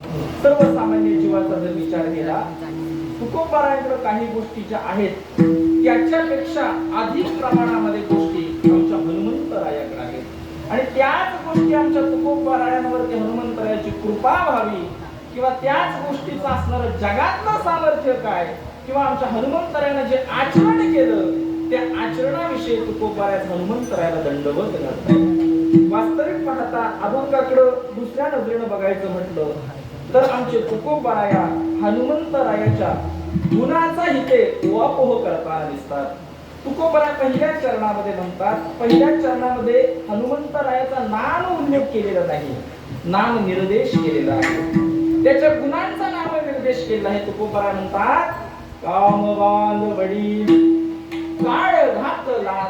सर्वसामान्य जीवाचा जर विचार केला, तुकोबारायांकडे काही गोष्टी ज्या आहेत त्याच्यापेक्षा अधिक प्रमाणामध्ये गोष्टी आमच्या हनुमंतरायाकडे आहेत. आणि त्याच गोष्टी आमच्या तुकोबारायांवरती हनुमंतरायाची कृपा व्हावी किंवा त्याच गोष्टीचं असणारं जगातलं सामर्थ्य काय किंवा आमच्या हनुमंतरायानं जे आचरण केलं त्या आचरणाविषयी तुकोबाराया हनुमंतरायाला दंडवत घालतात. वास्तविक पाहता अभंगाकडे दुसऱ्या नजरेनं बघायचं म्हटलं तर आमचे तुकोबाराया हनुमंतरायाच्या गुणाचा इथे उहापोह करताना दिसतात. तुकोबाराया पहिल्या चरणामध्ये म्हणतात, पहिल्या चरणामध्ये हनुमंतरायाचा नाम उल्लेख केलेला नाही, नाम निर्देश केलेला आहे, त्याच्या गुणांचा नाम निर्देश केलेला आहे. तुकोबाराया म्हणतात, कामवान वडी काळ घातला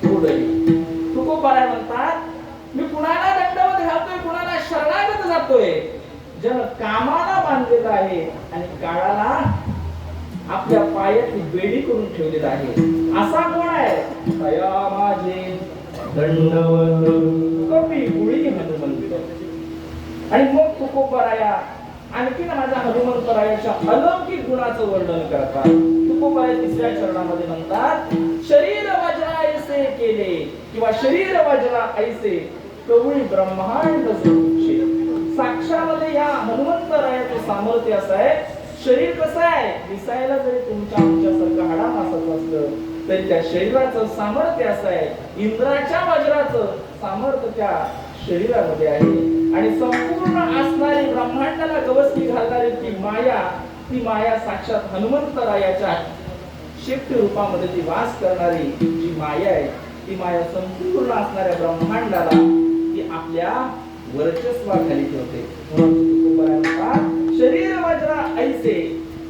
तोडली. तुकोबाराया म्हणतात, मी कुणाला दंडवत घालतोय, कुणाला शरणागत जातोय, जन कामाला बांधलेला आहे आणि काळाला आपल्या पायाची बेडी करून ठेवलेला आहे, असा कोण आहे? तया माझे दंडवत कपी गुळी हनुमंत. आणि मग तुकोबाराया आणखीन माझ्या हनुमंतरायाच्या अलौकिक गुणाचं वर्णन करतात. तुकोबाराया तिसऱ्या चरणामध्ये म्हणतात, शरीर वज्रा ऐसे केले किंवा शरीर वज्रा ऐसे कवळी ब्रह्मांड जोडचे. साक्षामध्ये या हनुमंतरायाचं सामर्थ्य असं आहे, शरीर कसं आहे, दिसायला जरी तुमच्या आमच्यासारखं हाडामासाचं असलं तरी त्या शरीराचं सामर्थ्य असं आहे, इंद्राच्या वज्राचं सामर्थ्य त्या शरीरामध्ये आहे. आणि संपूर्ण असणारी ब्रह्मांडाला गवसणी घालणारी ती माया साक्षात हनुमंतरायाच्या शिफ्ट रूपामध्ये ती वास करणारी जी माया आहे, ती माया संपूर्ण असणाऱ्या ब्रह्मांडाला ती आपल्या वर्चस्वाखाली ठेवते. शरीर वज्रा ऐसे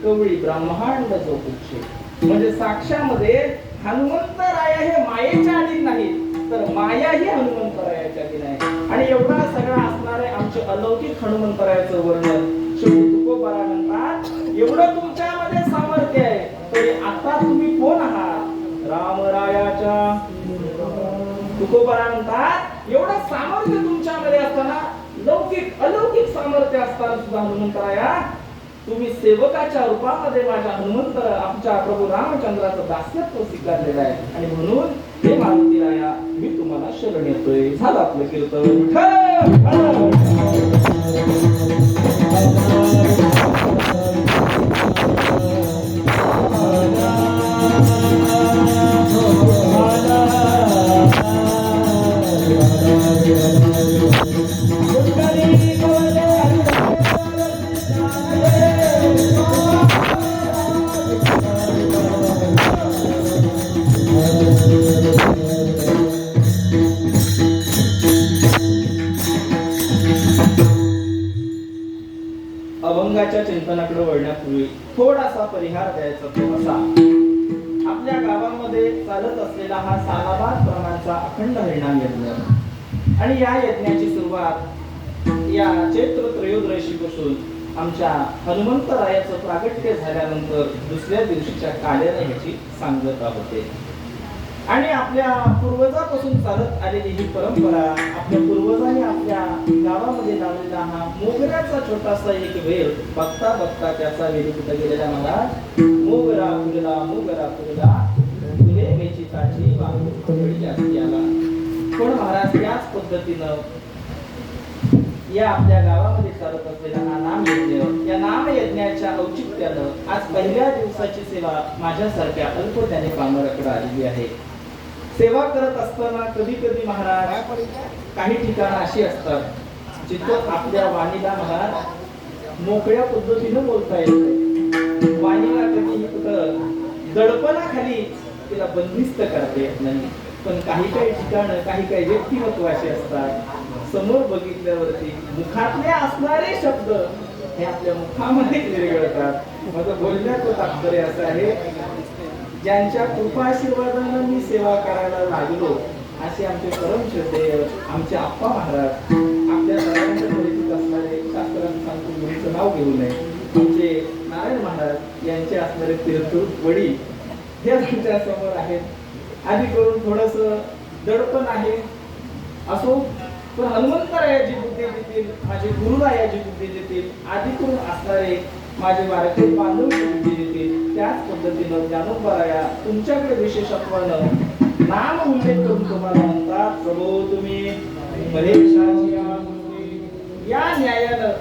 कवळी ब्रह्मांड जो पुच्छे. म्हणजे साक्षामध्ये हनुमंतराया हे मायेच्या अधीन नाही तर माया ही हनुमंतरायाच्या अधीन आहे. आणि एवढा सगळा असणारे आमचे अलौकिक हनुमंतरायाचं वर्णन शेवटी तुकोबाराया म्हणतात, एवढं तुमच्यामध्ये सामर्थ्य आहे तरी आता तुम्ही कोण आहात? रामरायाच्या. तुकोबाराया म्हणतात, एवढं सामर्थ्य तुमच्यामध्ये असताना, लौकिक अलौकिक सामर्थ्य असताना सुद्धा हनुमंतराया तुम्ही सेवकाच्या रूपामध्ये माझ्या हनुमंत आमच्या प्रभू रामचंद्राचं दास्यत्व स्वीकारलेलं आहे. आणि म्हणून हे मारुतीराया मी तुम्हाला शरण येतोय. झालं आपलं कीर्तन. अभंगाच्या चिंतनाकडे वळण्यापूर्वी थोडासा परिहार द्यायचा तो असा, आपल्या गावामध्ये चालत असलेला हा सालाबाद प्रमाणचा अखंड हरिनाम यज्ञ आणि या यज्ञाची सुरुवात या चैत्र त्रयोदशीपासून आमच्या हनुमंतरायाचं प्रागट्य झाल्यानंतर दुसऱ्या दिवशीच्या काल्याने ह्याची सांगता होते. आणि आपल्या पूर्वजापासून चालत आलेली ही परंपरा, आपल्या पूर्वजांनी आपल्या गावामध्ये लावलेला हा मोगऱ्याचा छोटासा एक वेल बघता बघता त्याचा वेल कुठे गेलेला महाराज, मोगरा फुलला फुले मेची ताची वांगी जास्ती आला. पण महाराज त्याच पद्धतीनं या आपल्या गावामध्ये चालत असलेला हा नामयज्ञ, या नामयज्ञाच्या औचित्यानं आज पहिल्या दिवसाची सेवा माझ्यासारख्या अल्पज्ञानी पामराकडे आलेली आहे. सेवा करत असताना कधी कधी महाराज काही ठिकाणं अशी असतात जिथं आपल्या वाणीला महाराज मोकळ्या पद्धतीनं बोलता येतं. वाणीला कधी कुठं दडपणाखाली तिला बंदिस्त करता येत नाही. पण काही काही ठिकाणं काही व्यक्तिमत्व असे असतात, समोर बघितल्यावरती मुखातले असणारे शब्द हे आपल्या मुखामध्ये विरघळतात. माझं बोलण्याचं तात्पर्य असं आहे, ज्यांच्या कृपा आशीर्वादानं मी सेवा करायला लागलो असे आमचे परम श्रद्धेय आमचे आप्पा महाराज, आपल्या सर्वांच्या परिचित असणारे शास्त्रांत सांगून मुलीचं नाव घेऊ नये, आमचे नारायण महाराज यांचे असणारे तीर्थरूप वडील हे आमच्या समोर आहेत. आधी करून थोडंसं दडपण आहे असो, पण हनुमंतरायाची बुद्धी देतील, माझे गुरुरायाची बुद्धी देतील, आदी करून असणारे माझे वारकरी बांधवांची बुद्धी देतील. त्याच पद्धतीनं ज्ञानोबाराया तुमच्याकडे विशेषत्वानं नाम उल्लेख करून तुम्हाला म्हणतात, प्रभू तुम्ही महेशाची या न्यायानं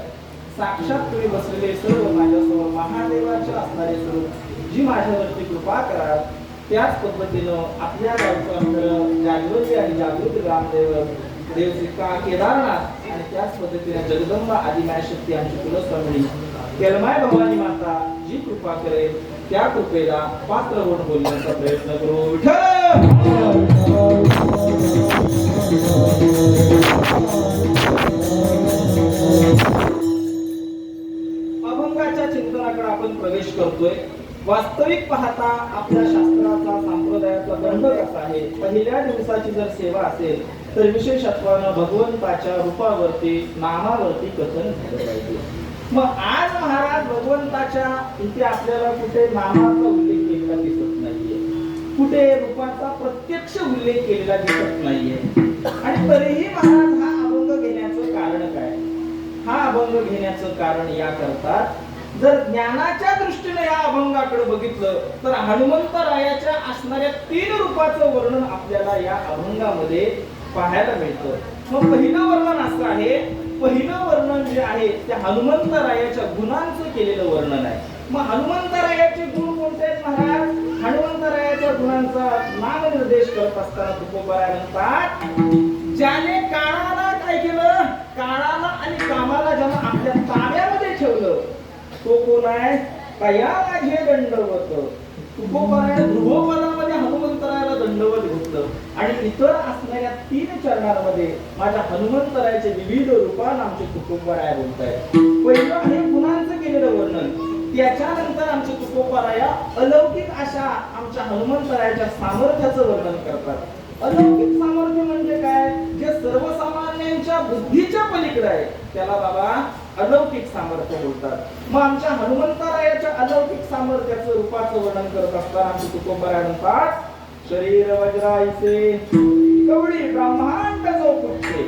साक्षात तुम्ही बसलेले सर्व माझ्यासमोर महादेवाचे असणारे स्वरूप जी माझ्यावरती कृपा कराल. त्याच पद्धतीनं आपल्या गावचं अंतर जागृती आणि जागृत ग्रामदेव देवसिका केदारनाथ आणि त्याच पद्धतीने जगदंबा आदी मायशक्ती आमची कुलस्वामिनी केलमाय भवानी माता जी कृपा करेल त्या कृपेला पात्र होऊन बोलण्याचा प्रयत्न करू. अभंगाच्या चिंतनाकडे आपण प्रवेश करतोय. वास्तविक पाहता आपल्या शास्त्राचा संप्रदायाचा दंड कसा आहे. पहिल्या दिवसाची जर सेवा असेल तर विशेषत्वानं भगवंताच्या रूपावरती नामावरती कथन झालं पाहिजे. मग आज महाराज भगवंताच्या इथे आपल्याला कुठे नामाचा उल्लेख केलेला दिसत नाहीये, कुठे रूपाचा प्रत्यक्ष उल्लेख केलेला दिसत नाहीये. आणि तरीही महाराज हा अभंग घेण्याचं कारण काय. हा अभंग घेण्याचं कारण या करता जर ज्ञानाच्या दृष्टीने या अभंगाकडे बघितलं तर हनुमंतरायाच्या असणाऱ्या 3 रूपाचं वर्णन आपल्याला या अभंगामध्ये पाहायला मिळतं. मग पहिलं वर्णन असं आहे, पहिलं वर्णन जे आहे ते हनुमंतरायाच्या गुणांचं केलेलं वर्णन आहे. मग हनुमंतरायाचे गुण कोणते आहेत महाराज. हनुमंतरायाच्या गुणांचा नामनिर्देश करत असताना तुकोबाराय म्हणतात, ज्याने काळाला काय केलं, काळाला आणि कामाला ज्यानं आपल्या ताब्यामध्ये ठेवलं तो कोण आहे. कया माझे दंडवत. तुकोबाराय ध्रुवपदामध्ये हनुमंतरायाला दंडवत घेतलं आणि इतर असणाऱ्या 3 चरणांमध्ये माझ्या हनुमंतरायाचे विविध रूपान आमचे तुकोबाराय बोलतायत. पहिलं आहे गुणांचं केलेलं वर्णन. त्याच्यानंतर आमचे तुकोबाराया अलौकिक अशा आमच्या हनुमंतरायाच्या सामर्थ्याचं वर्णन करतात. अलौकिक सामर्थ्य म्हणजे काय, जे सर्वसामान्यांच्या बुद्धीच्या पलीकडे आहे त्याला बाबा अलौकिक सामर्थ्य बोलतात. मग आमच्या हनुमंतरायाच्या अलौकिक सामर्थ्याचं रूपाचं वर्णन करत असताना आमचे तुकोबाराय म्हणतात, शरीर वज्राईचे कवडी ब्रह्मांड जो पुटते.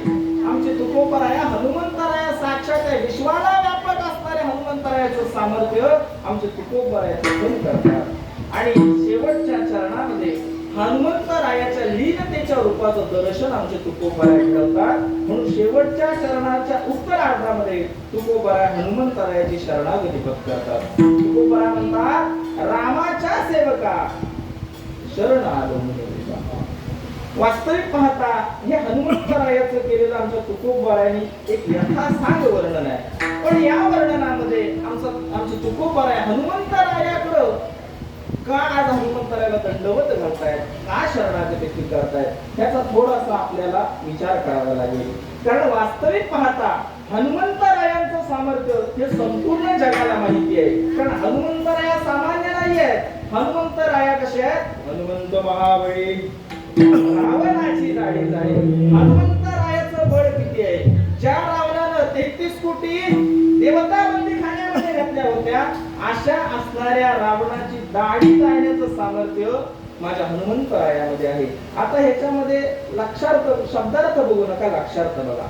आमचे तुकोबाराया हनुमंतराया साक्षात आहे, विश्वाला व्यापक असणारे हनुमंतरायाचं सामर्थ्य आमचे तुकोबाराय कथन करतात. आणि शेवटच्या चरणामध्ये हनुमंतरायाच्या लीनतेच्या रूपाचं दर्शन आमचे तुकोबाराय घडवतात. म्हणून शेवटच्या चरणाच्या उत्तरार्धामध्ये तुकोबाराय हनुमंतरायाची शरणागती पत्करतात. तुकोबाराय म्हणतात, रामाच्या सेवका शरण आलो. वास्तविक पाहता हे हनुमंतरायाचं केलेलं आमच्या तुकोबारायांनी एक यथासांग वर्णन आहे. पण या वर्णनामध्ये आमचं तुकोबाराय हनुमंतरायाकडं का आज हनुमंतरायाला दंडवत घालतायत, का शरणागती स्वीकारतायत, याचा थोडासा आपल्याला विचार करावा लागेल. कारण वास्तविक पाहता हनुमंतरायांचं सामर्थ्य हे संपूर्ण जगाला माहिती आहे. कारण हनुमंतराया सामान्य नाही आहेत. हनुमंतराया कसे आहेत, हनुमंत महाबळी रावणाची जाडी जाडी. हनुमंतरायाचं बळ किती आहे. ज्या रावणानं 33 कोटी देवता बंदीखान्यामध्ये घातल्या होत्या अशा असणाऱ्या रावणाची दाढी जाण्याचं सामर्थ्य माझ्या हनुमंतरायामध्ये आहे. आता ह्याच्यामध्ये लक्षार्थ शब्दार्थ बघू नका, लक्षार्थ बघा.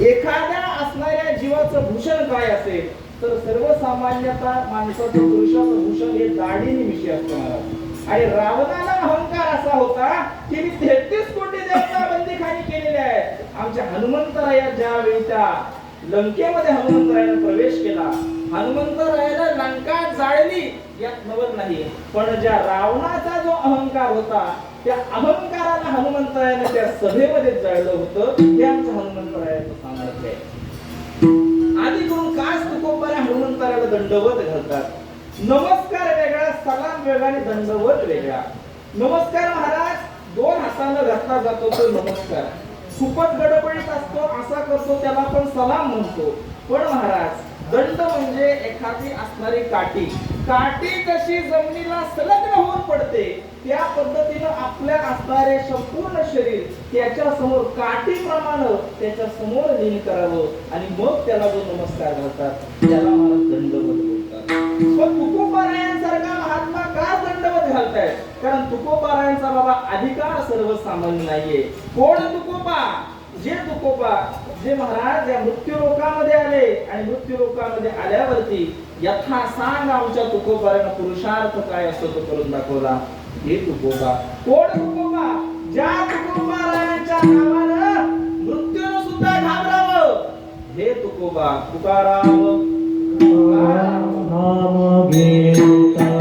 एखाद्या असणाऱ्या जीवाचं भूषण काय असेल तर सर्वसामान्यता माणसाचं पुरुषाचं भूषण हे दाढीने मिशी असतं. आणि रावणाला अहंकार असा होता की 33 कोटी देवता बंदीखानी केलेले आहेत. आमच्या हनुमंतराया ज्यावेळी त्या लंकेमध्ये हनुमंतरायाने प्रवेश केला, हनुमंतरायाला लंका जाळली यात नवल नाही. पण ज्या रावणाचा जो अहंकार होता त्या अहंकाराला हनुमंतरायाने त्या सभेमध्ये जाळलं होतं. हे आमच्या हनुमंतरायाचं सामर्थ्य आहे. आधी करून काच तुकोबाराय हनुमंतरायाला दंडवत घालतात. नमस्कार वेगळा, सलाम वेगळा आणि दंडवत वेगळा. नमस्कार महाराज 2 हाताने घातला जातो तो नमस्कार. खूपच गडबडीत असतो असा करतो त्याला आपण सलाम म्हणतो. पण महाराज दंड म्हणजे एखादी असणारी काठी, काठी जशी जमिनीला संलग्न होऊन पडते त्या पद्धतीनं आपल्या असणारे संपूर्ण शरीर त्याच्या समोर काठीप्रमाणे त्याच्या समोर लीन करावं आणि मग त्याला जो नमस्कार घालतात त्याला महाराज दंडवत बोलतात. पण तुकोबारायांसारखा महात्मा का दंडवत घालतायत. कारण तुकोबारायांचा बाबा अधिकार सर्वसामान्य नाहीये. कोण तुकोबा, जे तुकोबा जे महाराज या मृत्यू लोकामध्ये आले आणि मृत्यू लोकामध्ये आल्यावरती यथा सांग आमच्या तुकोबाने पुरुषार्थ काय असतो तो करून दाखवला. हे तुकोबा कोण तुकोबा? ज्या तुकोबारायांच्या नावानं मृत्यूनं सुद्धा घाबरावं. हे तुकोबा तुकाराम नाम घेता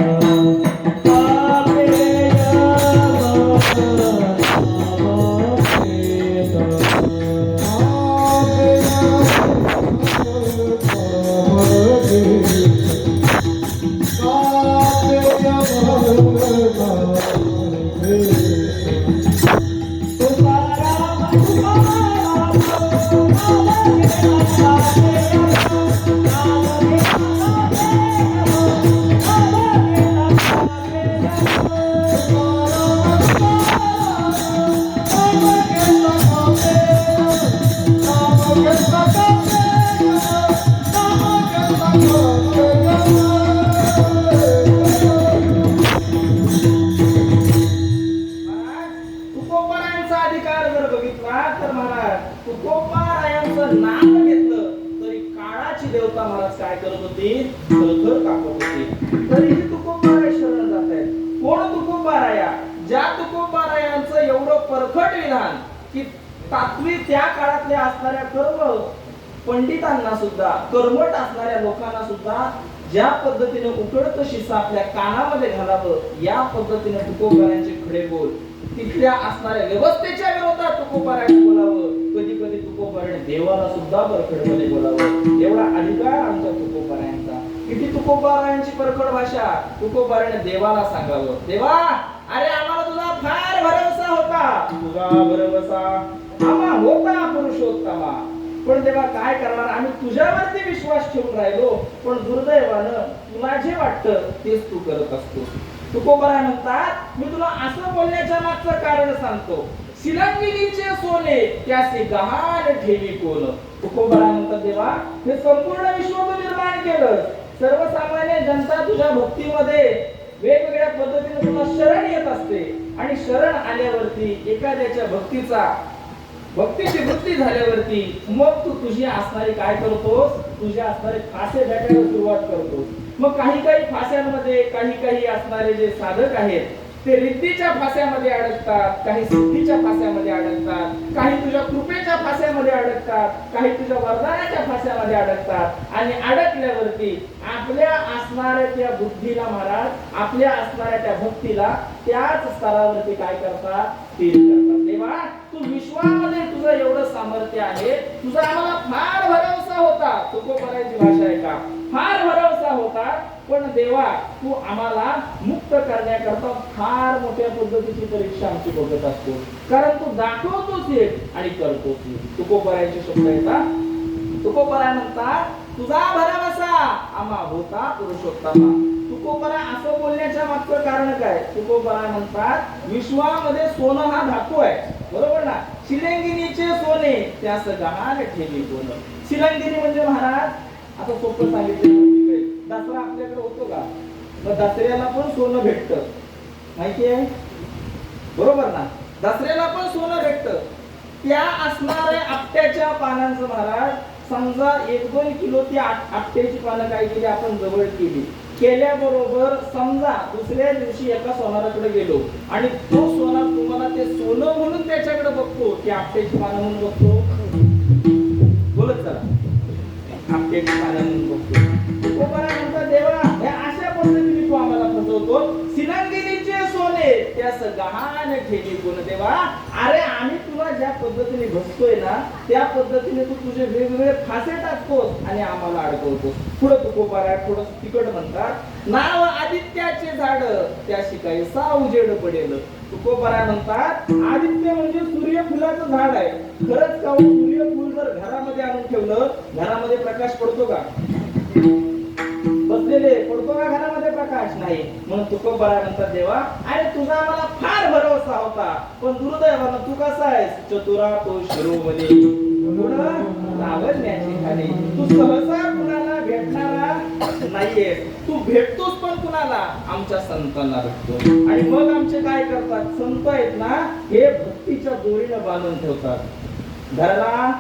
देवता महाराज काय करत होती? थरथर कापत होती. तरीही तुकोबाराय शरण जात आहेत. कोण तुकोबाराया? ज्या तुकोबारायांचं एवढं परखड विधान की तात्वी त्या काळातल्या असणाऱ्या कर्म पंडितांना सुद्धा कर्मठ असणाऱ्या लोकांना सुद्धा ज्या पद्धतीने उकळत शिसा आपल्या कानामध्ये घालावं या पद्धतीने तुकोबारायांचे खडे बोल तिथल्या असणाऱ्या व्यवस्थेच्या विरोधात तुकोबारायांनी बोलावं. कधी कधी तुकोबाराने देवाला सुद्धा परखडपणे बोलावं. एवढा अधिकार आमच्या तुकोबारायांचा. किती तुकोबारायांची परखड भाषा. तुकोबाराने देवाला सांगावं, देवा अरे आम्हाला तुझा फार भरवसा होता. तुझा भरवसा आम्हा होता पुरुषोत्तमा, पण देवा काय करणार, आम्ही तुझ्यावरती विश्वास ठेवून राहिलो, पण दुर्दैवानं तुला जे वाटतं तेच तू करत असतो. तुकोबाराय म्हणतात मी तुला असं बोलण्याच्या मागचं कारण सांगतो. शिलांगिनीचे सोने त्याचे गहाण ठेवी कोण. तुकोबाराय म्हणतात देवा हे संपूर्ण विश्व तू निर्माण केलं. सर्वसामान्य जनता तुझ्या भक्तीमध्ये वेगवेगळ्या पद्धतीने तुला शरण येत असते आणि शरण आल्यावरती एखाद्याच्या भक्तीची वृत्ती झाल्यावरती मग तू तुझी असणारी काय करतोस, तुझे असणारे फासे भेटायला सुरुवात करतोस. मग काही फास्यांमध्ये काही असणारे जे साधक आहेत ते रिद्धीच्या फास्यामध्ये अडकतात, काही सिद्धीच्या फास्यामध्ये अडकतात, काही तुझ्या कृपेच्या फास्यामध्ये अडकतात, काही तुझ्या वरदानाच्या फास्यामध्ये अडकतात आणि अडकल्यावरती आपल्या असणाऱ्या त्या बुद्धीला महाराज, आपल्या असणाऱ्या त्या भक्तीला त्याच स्तरावरती काय करतात, स्थिर करतात. देवा तू विश्वामध्ये तुझं एवढं सामर्थ्य आहे, तुझा आम्हाला फार भरवसा होता. तुकोबारायची भाषा आहे का, फार भरवसा होता, पण देवा तू आम्हाला मुक्त करण्याकरता फार मोठ्या पद्धतीची परीक्षा आमची बघत असतो, कारण तू दाखवतोच एक आणि करतोच एक. तुकोबारायचे शब्द येतात. तुकोबाराय म्हणतात तुझा भरवसा आम्हा होता पुरुषोत्तमा. तुकोबाराय असं बोलण्याच्या मागचं कारण काय? तुकोबाराय म्हणतात विश्वामध्ये सोनं हा धातू आहे, बरोबर ना. शिलांगिनीचे सोने त्यास गहाण ठेवी कोण. शिलांगिनी म्हणजे महाराज आता सोपं सांगितलं, दसरा आपल्याकडे होतो का, मग दसऱ्याला पण सोनं भेटतं माहिती आहे, बरोबर ना. दसऱ्याला पण सोनं भेटतं. त्या असणाऱ्या आपट्याच्या पानांचं महाराज समजा 1-2 किलो ती आपट्याची पानं काय केली आपण जवळ केल्याबरोबर समजा दुसऱ्या दिवशी एका सोनाराकडे गेलो आणि तो सोनार तुम्हाला ते सोनं म्हणून त्याच्याकडे बघतो, ती आपट्याची पानं म्हणून बघतो, बोलत चला आपट्याची पानं म्हणून बघतो. तुकोबाराय म्हणतात देवा हे अशा पद्धतीने तू आम्हाला फसवतो. शिलांगिनीचे सोने त्यास गहाण ठेवी कोण. देवा अरे आम्ही तुला ज्या पद्धतीने भसतोय ना त्या पद्धतीने तू तुझे वेगवेगळे फासे टाकतोस आणि आम्हाला अडकवतोस. पुढे तुकोबाराय थोडं तिकट म्हणतात नाव आदित्याचे झाड त्याशी काही सावजेड पडेल. तुकोबाराय म्हणतात आदित्य म्हणजे सूर्यफुलाचं झाड आहे. खरंच का सूर्यफूल जर घरामध्ये आणून ठेवलं घरामध्ये प्रकाश पडतो का? बसलेले पडतो का घरामध्ये प्रकाश? नाही. म्हणून तुकोबाराय म्हणतात देवा अरे तुझा आम्हाला फार भरवसा होता, पण दुर्दैवानं तू कसा आहेस, चतुरा तो शिरोमणी लावण्याची खाली. तू सहसा कुणाला भेटणारा नाहीये, तू भेटतोस पण कुणाला, आमच्या संतांना भेटतो. आणि मग आमचे काय करतात संत आहेत ना, हे भक्तीच्या दोरीनं बांधून ठेवतात. धरला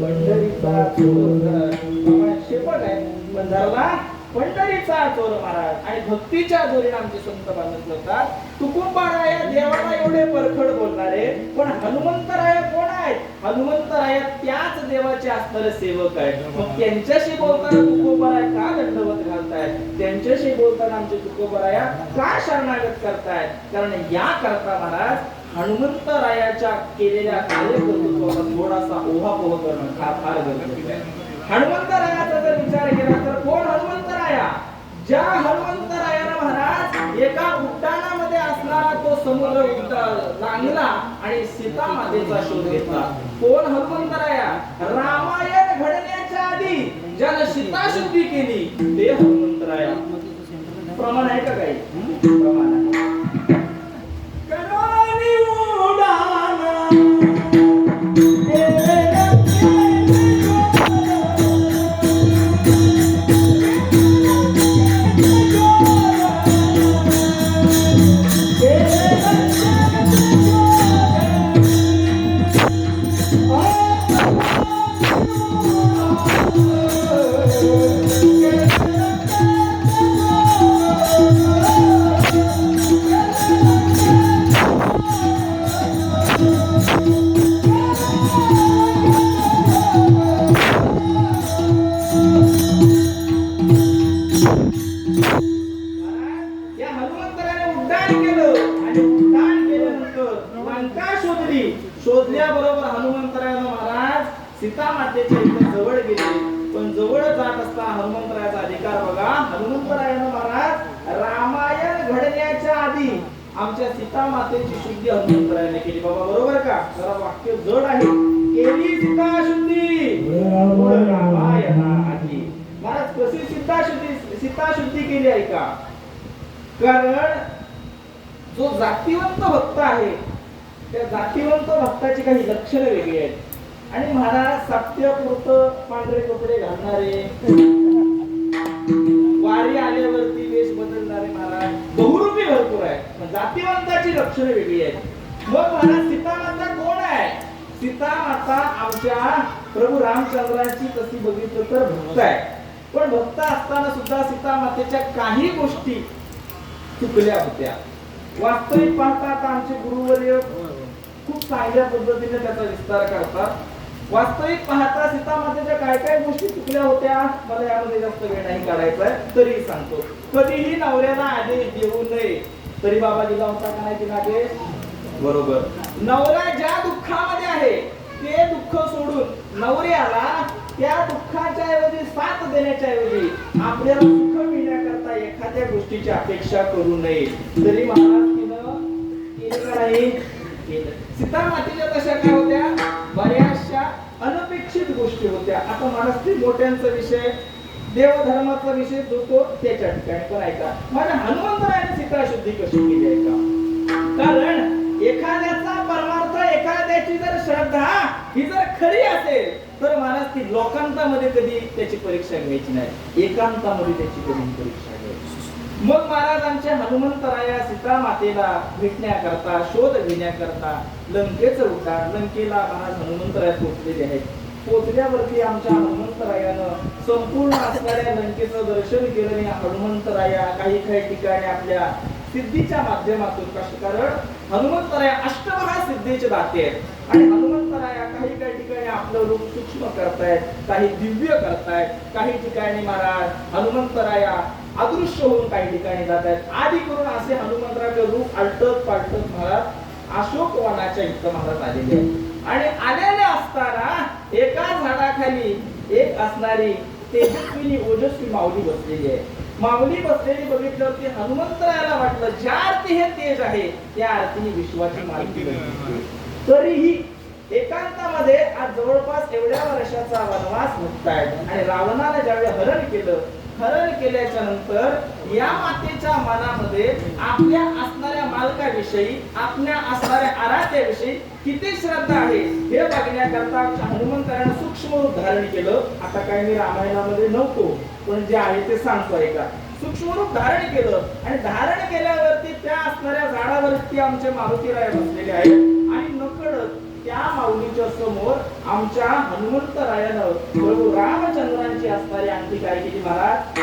पंढरीचा चोर शेपट आहे, पण धरला पंढरीचा चोर महाराज. आणि भक्तीच्या जोरीने आमचे संत बांधत होतात. तुकोबाराया देवाला एवढे परखड बोलणारे, पण हनुमंतराया कोण आहेत? हनुमंतराया त्याच देवाचे असणारे सेवक आहेत. मग त्यांच्याशी बोलताना तुकोबाराया का दंडवत घालतायत? त्यांच्याशी बोलताना आमचे तुकोबाराया का शरणागत करतायत? कारण या करता महाराज हनुमंतरायाच्या केलेल्या कार्यकर्तृत्वाचा थोडासा ओहापोह करणं हा फार गरजेचं आहे. हनुमंतरायाचा जर विचार केला तर कोण हनुमंतराया? ज्या हनुमंतरायाला महाराज एका उड्डाणामध्ये असणारा तो समुद्र लांघला आणि सीता मातेचा शोध घेतला. कोण हनुमंतराया? रामायण घडण्याच्या आधी ज्याने सीता शुद्धी केली ते हनुमंतराया. प्रमाण आहे का काही? प्रमाण आहे. शोधल्याबरोबर हनुमंतरायानं महाराज सीता मातेच्या इथे जवळ गेले. पण जवळ जात असताना हनुमंतरायाचा अधिकार बघा. हनुमंतरायानं महाराज रामायण घडण्याच्या आधी आमच्या सीता मातेची शुद्धी हनुमंतरायाने केली. बाबा बरोबर का? जरा वाक्य जड आहे. केली सीता शुद्धी रामायणाआधी. महाराज कशी सीता शुद्धी केली आहे का? कारण जो जातीवंत भक्त आहे त्या जातीवंत भक्ताची काही लक्षणे वेगळी आहेत. आणि महाराज साप्त्यापुरतं पांढरे कपडे घालणारे, वारी आल्यावरती वेश बदलणारे महाराज बहुरूपी भरपूर आहे. जातीवंताची लक्षणे वेगळी आहेत. मग महाराज सीता माता कोण आहे? सीता माता आमच्या प्रभू रामचंद्रांची तशी बघितलं तर भक्त आहे. पण भक्त असताना सुद्धा सीता मातेच्या काही गोष्टी चुकल्या होत्या. वास्तविक पाहता आता आमचे गुरुवर्य खूप चांगल्या पद्धतीने त्याचा विस्तार करतात. वास्तविक पाहता सीता मातेच्या काय काय गोष्टी चुकल्या होत्या मला यामध्ये जास्त वेळ नाही काढायचा आहे, तरी सांगतो. कधीही नवऱ्याला आदेश देऊ नये. तरी बाबा दिला होता का नाही तिला आदेश? बरोबर. नवरा ज्या दुःखामध्ये आहे ते दुःख सोडून नवऱ्याला त्या दुःखाच्या ऐवजी साथ देण्याच्या ऐवजी आपल्याला सुख मिळण्याकरता एखाद्या गोष्टीची अपेक्षा करू नये. तरी महाराज तिनं केलं का नाही? सीता मातेच्या तशा काय होत्या? बऱ्याचशा अनपेक्षित गोष्टी होत्या. आता महाराज ते मोठ्यांचा विषय, देवधर्माचा विषय जो तो त्याच्या ठिकाणी. पण ऐका माझ्या हनुमंतरायाने सीता शुद्धी कशी केली आहे का? कारण एखाद्याचा परमार्थ, एखाद्याची जर श्रद्धा ही जर खरी असेल तर महाराज ती लोकांतामध्ये कधी त्याची परीक्षा घ्यायची नाही, एकांतामध्ये त्याची कधी परीक्षा घ्यायची. मग महाराज आमच्या हनुमंतराया सीता मातेला भेटण्याकरता, शोध घेण्याकरता लंकेचं उड्डाण, लंकेला महाराज हनुमंतराया पोहोचलेले आहेत. पोहोचल्यावरती आमच्या हनुमंतरायानं संपूर्ण असणाऱ्या लंकेचं दर्शन केलं. आणि हनुमंतराया काही काही ठिकाणी आपल्या सिद्धीच्या माध्यमातून, कारण हनुमंतराया अष्टमहा सिद्धीचे दाते आहेत. आणि हनुमंतराया काही काही ठिकाणी आपलं रूप सूक्ष्म करतायत, काही दिव्य करतायत, काही ठिकाणी महाराज हनुमंतराया अदृश्य होऊन काही ठिकाणी जात आहेत. आदी करून असे हनुमंतरायाचे रूप आलटत पालटत महाराज अशोक वनाच्या इथं महाराज आलेले आहेत. आणि आलेले असताना एका झाडाखाली एक असणारी तेजस्विनी ओजस्वी माऊली बसलेली आहे. माऊली बसलेली बघितल्यावरती हनुमंतरायाला वाटलं ज्या अर्थी हे तेज आहे त्या अर्थी ही विश्वाची मालकी बनते. तरीही एकांतामध्ये आज जवळपास एवढ्या वर्षाचा वनवास मुक्ताय. आणि रावणाने ज्यावेळी हरण केलं, हरण केल्याच्या नंतर या मातेच्या मनामध्ये आपल्या असणाऱ्या मालकाविषयी, आपल्या असणाऱ्या आराध्याविषयी किती श्रद्धा आहे हे बघण्याकरता हनुमंतरायाने सूक्ष्म रूप धारण केलं. आता काय मी रामायणामध्ये नव्हतो, पण जे आहे ते सांगतोय का. सूक्ष्म रूप धारण केलं आणि धारण केल्यावरती त्या असणाऱ्या झाडावरती आमचे मारुतीराय बसलेले आहेत. आणि नकळत त्या माऊलीच्या समोर आमच्या हनुमंतरायानं प्रभू रामचंद्रांची असणारी आणखी काय केली महाराज,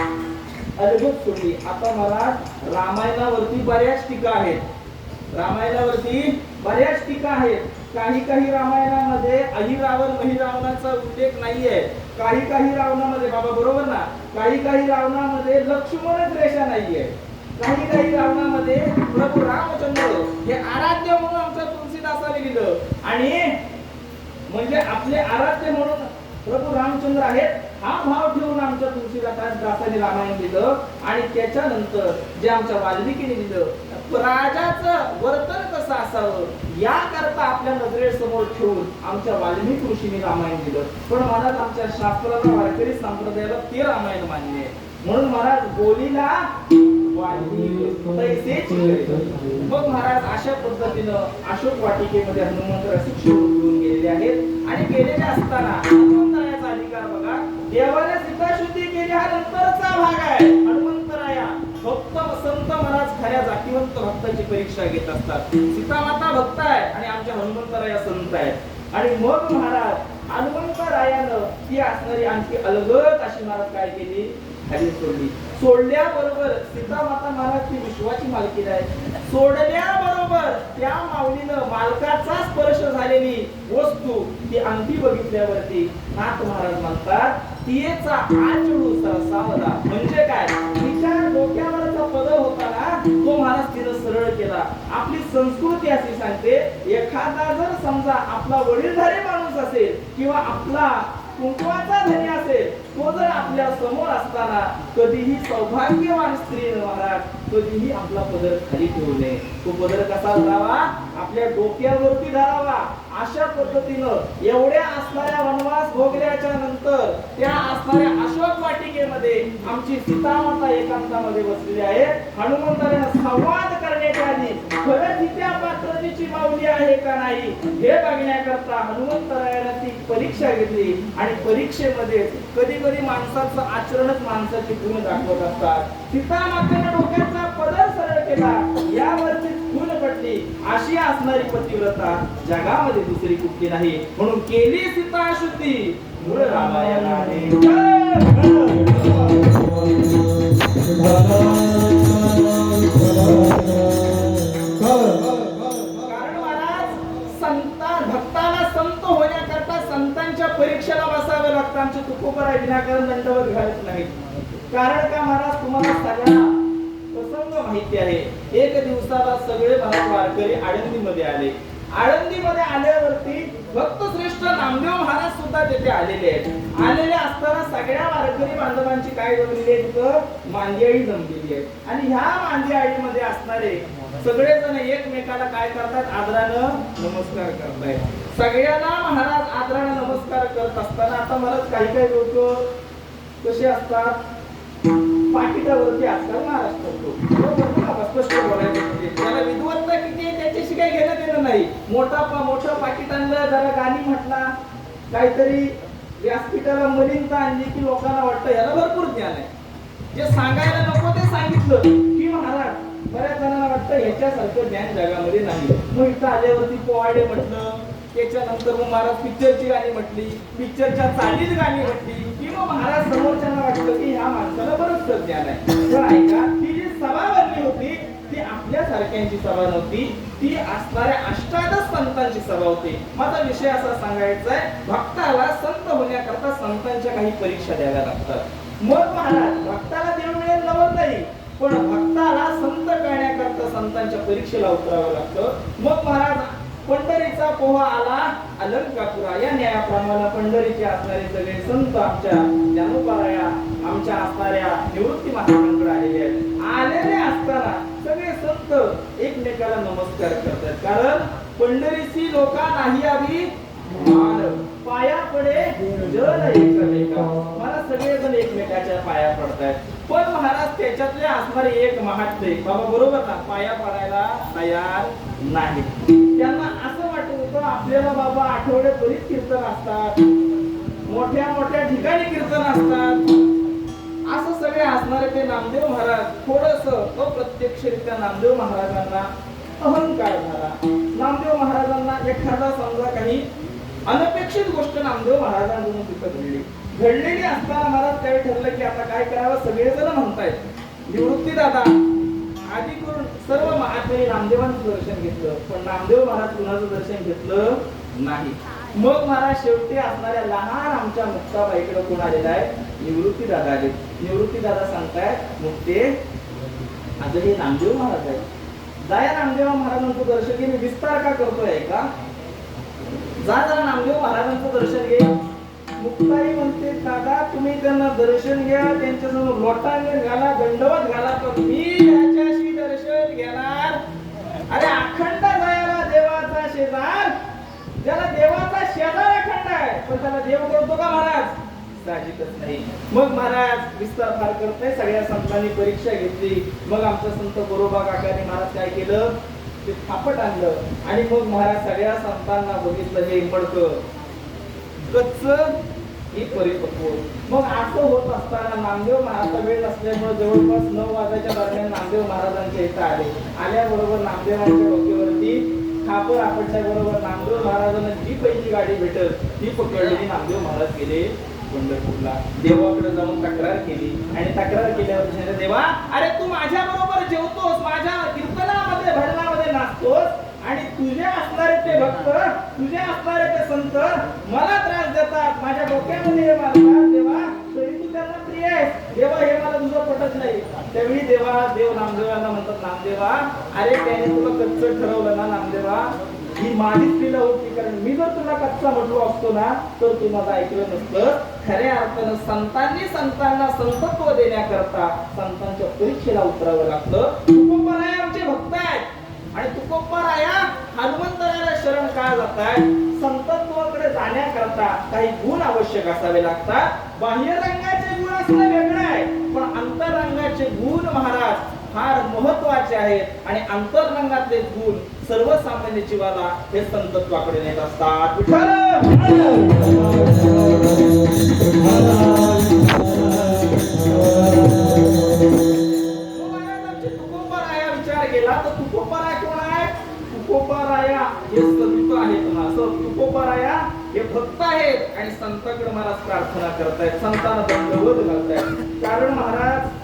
अद्भुत सोडली. आता महाराज रामायणावरती बऱ्याच टीका आहेत, रामायणावरती बऱ्याच टीका आहेत. काही रामायणामध्ये अहिरावण महिरावणाचा उल्लेख नाहीये, काही रावणामध्ये बाबा बरोबर ना, काही रावणामध्ये लक्ष्मणच रेषा नाहीये, काही रावणामध्ये प्रभू रामचंद्र हे आराध्य म्हणून आमच्या तुलसीदासाने लिहिलं. आणि म्हणजे आपले आराध्य म्हणून प्रभू रामचंद्र आहेत हा भाव ठेवून आमच्या तुलसीदासाने रामायण लिहिलं. आणि त्याच्यानंतर जे आमच्या वाल्मिकीने लिहिलं, राजाचं वर्तन कसं असावं याकरता आपल्या नजरेसमोर ठेवून आमच्या वाल्मिकी ऋषीने रामायण दिलं. पण महाराज आमच्या शास्त्राला वारकरी संप्रदायाला ते रामायण मान्य आहे म्हणून महाराज बोलीला मग महाराज अशा पद्धतीनं अशोक वाटिकेमध्ये हनुमंत रसिक घेऊन गेलेले आहेत. आणि गेलेले असताना हनुमंतरायाचा अधिकार बघा, देवाने सीताशुद्धी केली हा नंतरचा भाग आहे. हनुमंतराया भक्त संत महाराज खऱ्या जातीवंत भक्ताची परीक्षा घेत असतात. सीतामाता भक्त आहे आणि आमच्या हनुमंतराया संत आहेत. आणि मग महाराज हनुमंतरायानं ती असणारी आणखी अलगद अशी महाराज काय केली, खाली सोडली. सोडल्याबरोबर सीतामाता महाराज ती विश्वाची मालकीण आहे. सोडल्याबरोबर त्या माऊलीनं मालकाचा स्पर्श झालेली वस्तू ती अंती बघितल्यावरती नाथ महाराज म्हणतात तिचा आचळू सरसावला. म्हणजे काय, तिच्या डोक्यावरचा पदर होता ना तो महाराज तिनं सरळ केला. आपली संस्कृती अशी सांगते, एखादा जर समजा आपला वडीलधारी माणूस असेल किंवा आपला कुंकवाचा धनी असेल, तो जर आपल्या समोर असताना कधीही सौभाग्यवान स्त्रीनं महाराज कधीही आपला पदर खाली ठेवू नये. तो पदर कसा धरावा, आपल्या डोक्यावरती धरावा. अशा पद्धतीनं एवढ्या असणाऱ्या वनवास भोगल्याच्या नंतर त्या असणाऱ्या अशोक वाटिकेमध्ये आमची सीतामाता एकांतामध्ये बसलेली आहे. हनुमंताने संवाद करण्याच्या आधी खरंच ही त्या पात्रतेची माऊली आहे का नाही हे बघण्याकरता हनुमंतरायाने ती परीक्षा घेतली. आणि परीक्षेमध्ये कधी कधी माणसाचं आचरणच माणसाची गुण दाखवत असतात. सीतामातेने डोक्याचा पदर सरळ केला, यावरती गुण पडली. अशी असणारी पतिव्रता जगामध्ये दुसरी कुठली नाही. म्हणून केली सीता शुद्धी मूळ रामायणाने. भक्ताला संत होण्याकरता संतांच्या परीक्षेला बसावे लागतं. आमचे तुकोबराय विनाकारण दंडवत घालत नाही. कारण का महाराज, तुम्हाला सगळ्यांना प्रसंग माहिती आहे. एक दिवसाला सगळे महाराज वारकरी आळंदीमध्ये आले. आळंदीमध्ये आल्यावरती भक्त श्रेष्ठ नामदेव महाराज सुद्धा तिथे आलेले आहेत. आलेले असताना सगळ्या वारकरी बांधवांची काय जमलेली आहे, तिथं मांदियाळी जमलेली आहे. आणि ह्या मांदियाळीमध्ये असणारे सगळेजण एकमेकाला काय करतात, आदरानं नमस्कार करतायत. सगळ्यांना महाराज आदरानं नमस्कार करत असताना आता महाराज काही लोक कसे असतात, पाकिटावरती आजकाल महाराज करतो. स्पष्ट बोलायचं म्हणजे त्याला विद्वत्ता किती आहे त्याच्याशी काही घेणं देणं नाही. मोठं पाकिट आणलं, जरा गाणी म्हटला, काहीतरी व्यासपीठाला मलिनता आणली की लोकांना वाटतं याला भरपूर ज्ञान आहे. जे सांगायला नको ते सांगितलं की महाराज बऱ्याच जणांना वाटतं ह्याच्यासारखं ज्ञान जगामध्ये नाही. मग इथं आल्यावरती पोवाडे म्हटलं, त्याच्यानंतर मग महाराज पिक्चरची गाणी म्हटली, पिक्चरच्या चालीत गाणी म्हटली की मग महाराज समोरच्यांना वाटलं की ह्या माणसाला बरंच ज्ञान आहे. तर ऐका, ती जी सभा भरली होती ती आपल्या सारख्यांची सभा नव्हती, ती असणाऱ्या अष्टादश संतांची सभा होती. माझा विषय असा सांगायचा आहे, भक्ताला संत होण्याकरता संतांच्या काही परीक्षा द्याव्या लागतात. मग महाराज भक्ताला देव मिळेल नवत नाही, पण भक्ताला संत करण्याकरता संतांच्या परीक्षेला उतरावं लागतं. मग महाराज पंढरीचा पोहा आला अलंकापुरा या न्यायाप्रमाणे पंढरीचे असणारे सगळे संत आमच्या ज्ञानोबाराया आमच्या असणाऱ्या निवृत्ती महाराजांकडे आलेले आहेत. आलेले असताना सगळे संत एकमेकाला नमस्कार करतात. कारण पंढरीची लोका नाही आधी पाया पडे जल एकमेका, मला सगळेजण एकमेकाच्या पाया पडतायत. पण महाराज त्याच्यातले असणारे एक महात्मे बाबा बरोबर ना पाया पडायला तयार नाही. त्यांना असं वाटत होतं आपल्याला बाबा आठवड्यात बरीच कीर्तन असतात, मोठ्या ठिकाणी कीर्तन असतात, असं सगळे असणारे ते नामदेव महाराज थोडस अप्रत्यक्षरित्या नामदेव महाराजांना अहंकार झाला. नामदेव महाराजांना एखादा समजा काही अनपेक्षित गोष्ट नामदेव महाराजांकडून तिथं घडलेली असताना महाराज त्यावेळी ठरलं की आता काय करावं. सगळेजण म्हणतायत निवृत्ती दादा आधी करून सर्व महात्म्यांनी नामदेवांचं दर्शन घेतलं, पण नामदेव महाराज कुणाचं दर्शन घेतलं नाही. मग महाराज शेवटी असणाऱ्या लहान आमच्या मुक्ताबाईकडे कोण आलेला आहे, निवृत्ती दादा आले. निवृत्ती दादा सांगतायत मुक्ते आता हे नामदेव महाराज आहे, जाया नामदेव महाराजांचं दर्शन घे. मी विस्तार का करतोय का, जा जरा नामदेव महाराजांचं दर्शन घे. मुक्ताई म्हणते दादा तुम्ही त्यांना दर्शन घ्या, त्यांच्यासमोर लोटांगण घाला, दंडवत घाला, तर मी याच्याशी दर्शन घेणार. अरे अखंड जायला देवाचा शेजार, ज्याला देवाचा शेजार अखंड आहे, पण त्याला देव करतो का महाराज, साहजिकच नाही. मग महाराज विस्तार फार करत नाही, सगळ्या संतांनी परीक्षा घेतली. मग आमचा संत गोरोबा काकाने महाराज काय केलं, ते थापट आणलं आणि मग महाराज सगळ्या संतांना बघितलं हे मडकं कच्च ही परिपक्व. मग असं होत असताना नामदेव महाराज वेळ नसल्यामुळे जवळपास 9 वाजायच्या दरम्यान नामदेव महाराजांच्या इथं आल्याबरोबर नामदेवांच्या डोक्यावरती खापर आपटल्या बरोबर नामदेव महाराजांना जी पहिली गाडी भेटत ती पकडलेली नामदेव महाराज गेले पंढरपूरला. देवाकडे जाऊन तक्रार केली आणि तक्रार केल्यावर देवा अरे तू माझ्या बरोबर जेवतोस, माझ्या कीर्तनामध्ये भजनामध्ये नाचतोस आणि तुझे असणारे ते भक्त, तुझे असणारे ते संत मला त्रास देतात, माझ्या डोक्यामध्ये हे मारतात. देवा तरी तू त्यांना प्रिय आहेस, देवा हे मला तुझं पटत नाही. त्यावेळी देव नामदेवांना म्हणतात नामदेवा अरे त्याने तुला कच्च ठरवलं ना नामदेवा, ही माझीच लीला होती, कारण मी जर तुला कच्चा म्हटलो असतो ना तर तू माझं ऐकलं नसतं. खऱ्या अर्थानं संतांना संतत्व देण्याकरता संतांच्या परीक्षेला उतरावं लागतं. तुकोबाराया आमचे भक्त आहेत आणि तुकोबाराया हनुमंतरायाला शरण का जाताय, संतत्वाकडे जाण्याकरता काही गुण आवश्यक असावे लागतात. बाह्य रंगाचे गुण असणं वेगळं आहे, पण अंतरंगाचे गुण महाराज फार महत्वाचे आहेत आणि अंतरंगातले गुण सर्वसामान्य जीवाला हे संतत्वाकडे नेत असतात. तुकोबाराया विचार केला तर तुकोबाराया कोण आहे, तुकोबाराया हे संत आहेत ना, तुकोबाराया हे भक्त आहेत आणि संतांकडे महाराज प्रार्थना करतायत, संतांना दंडवत घालतायत. कारण महाराज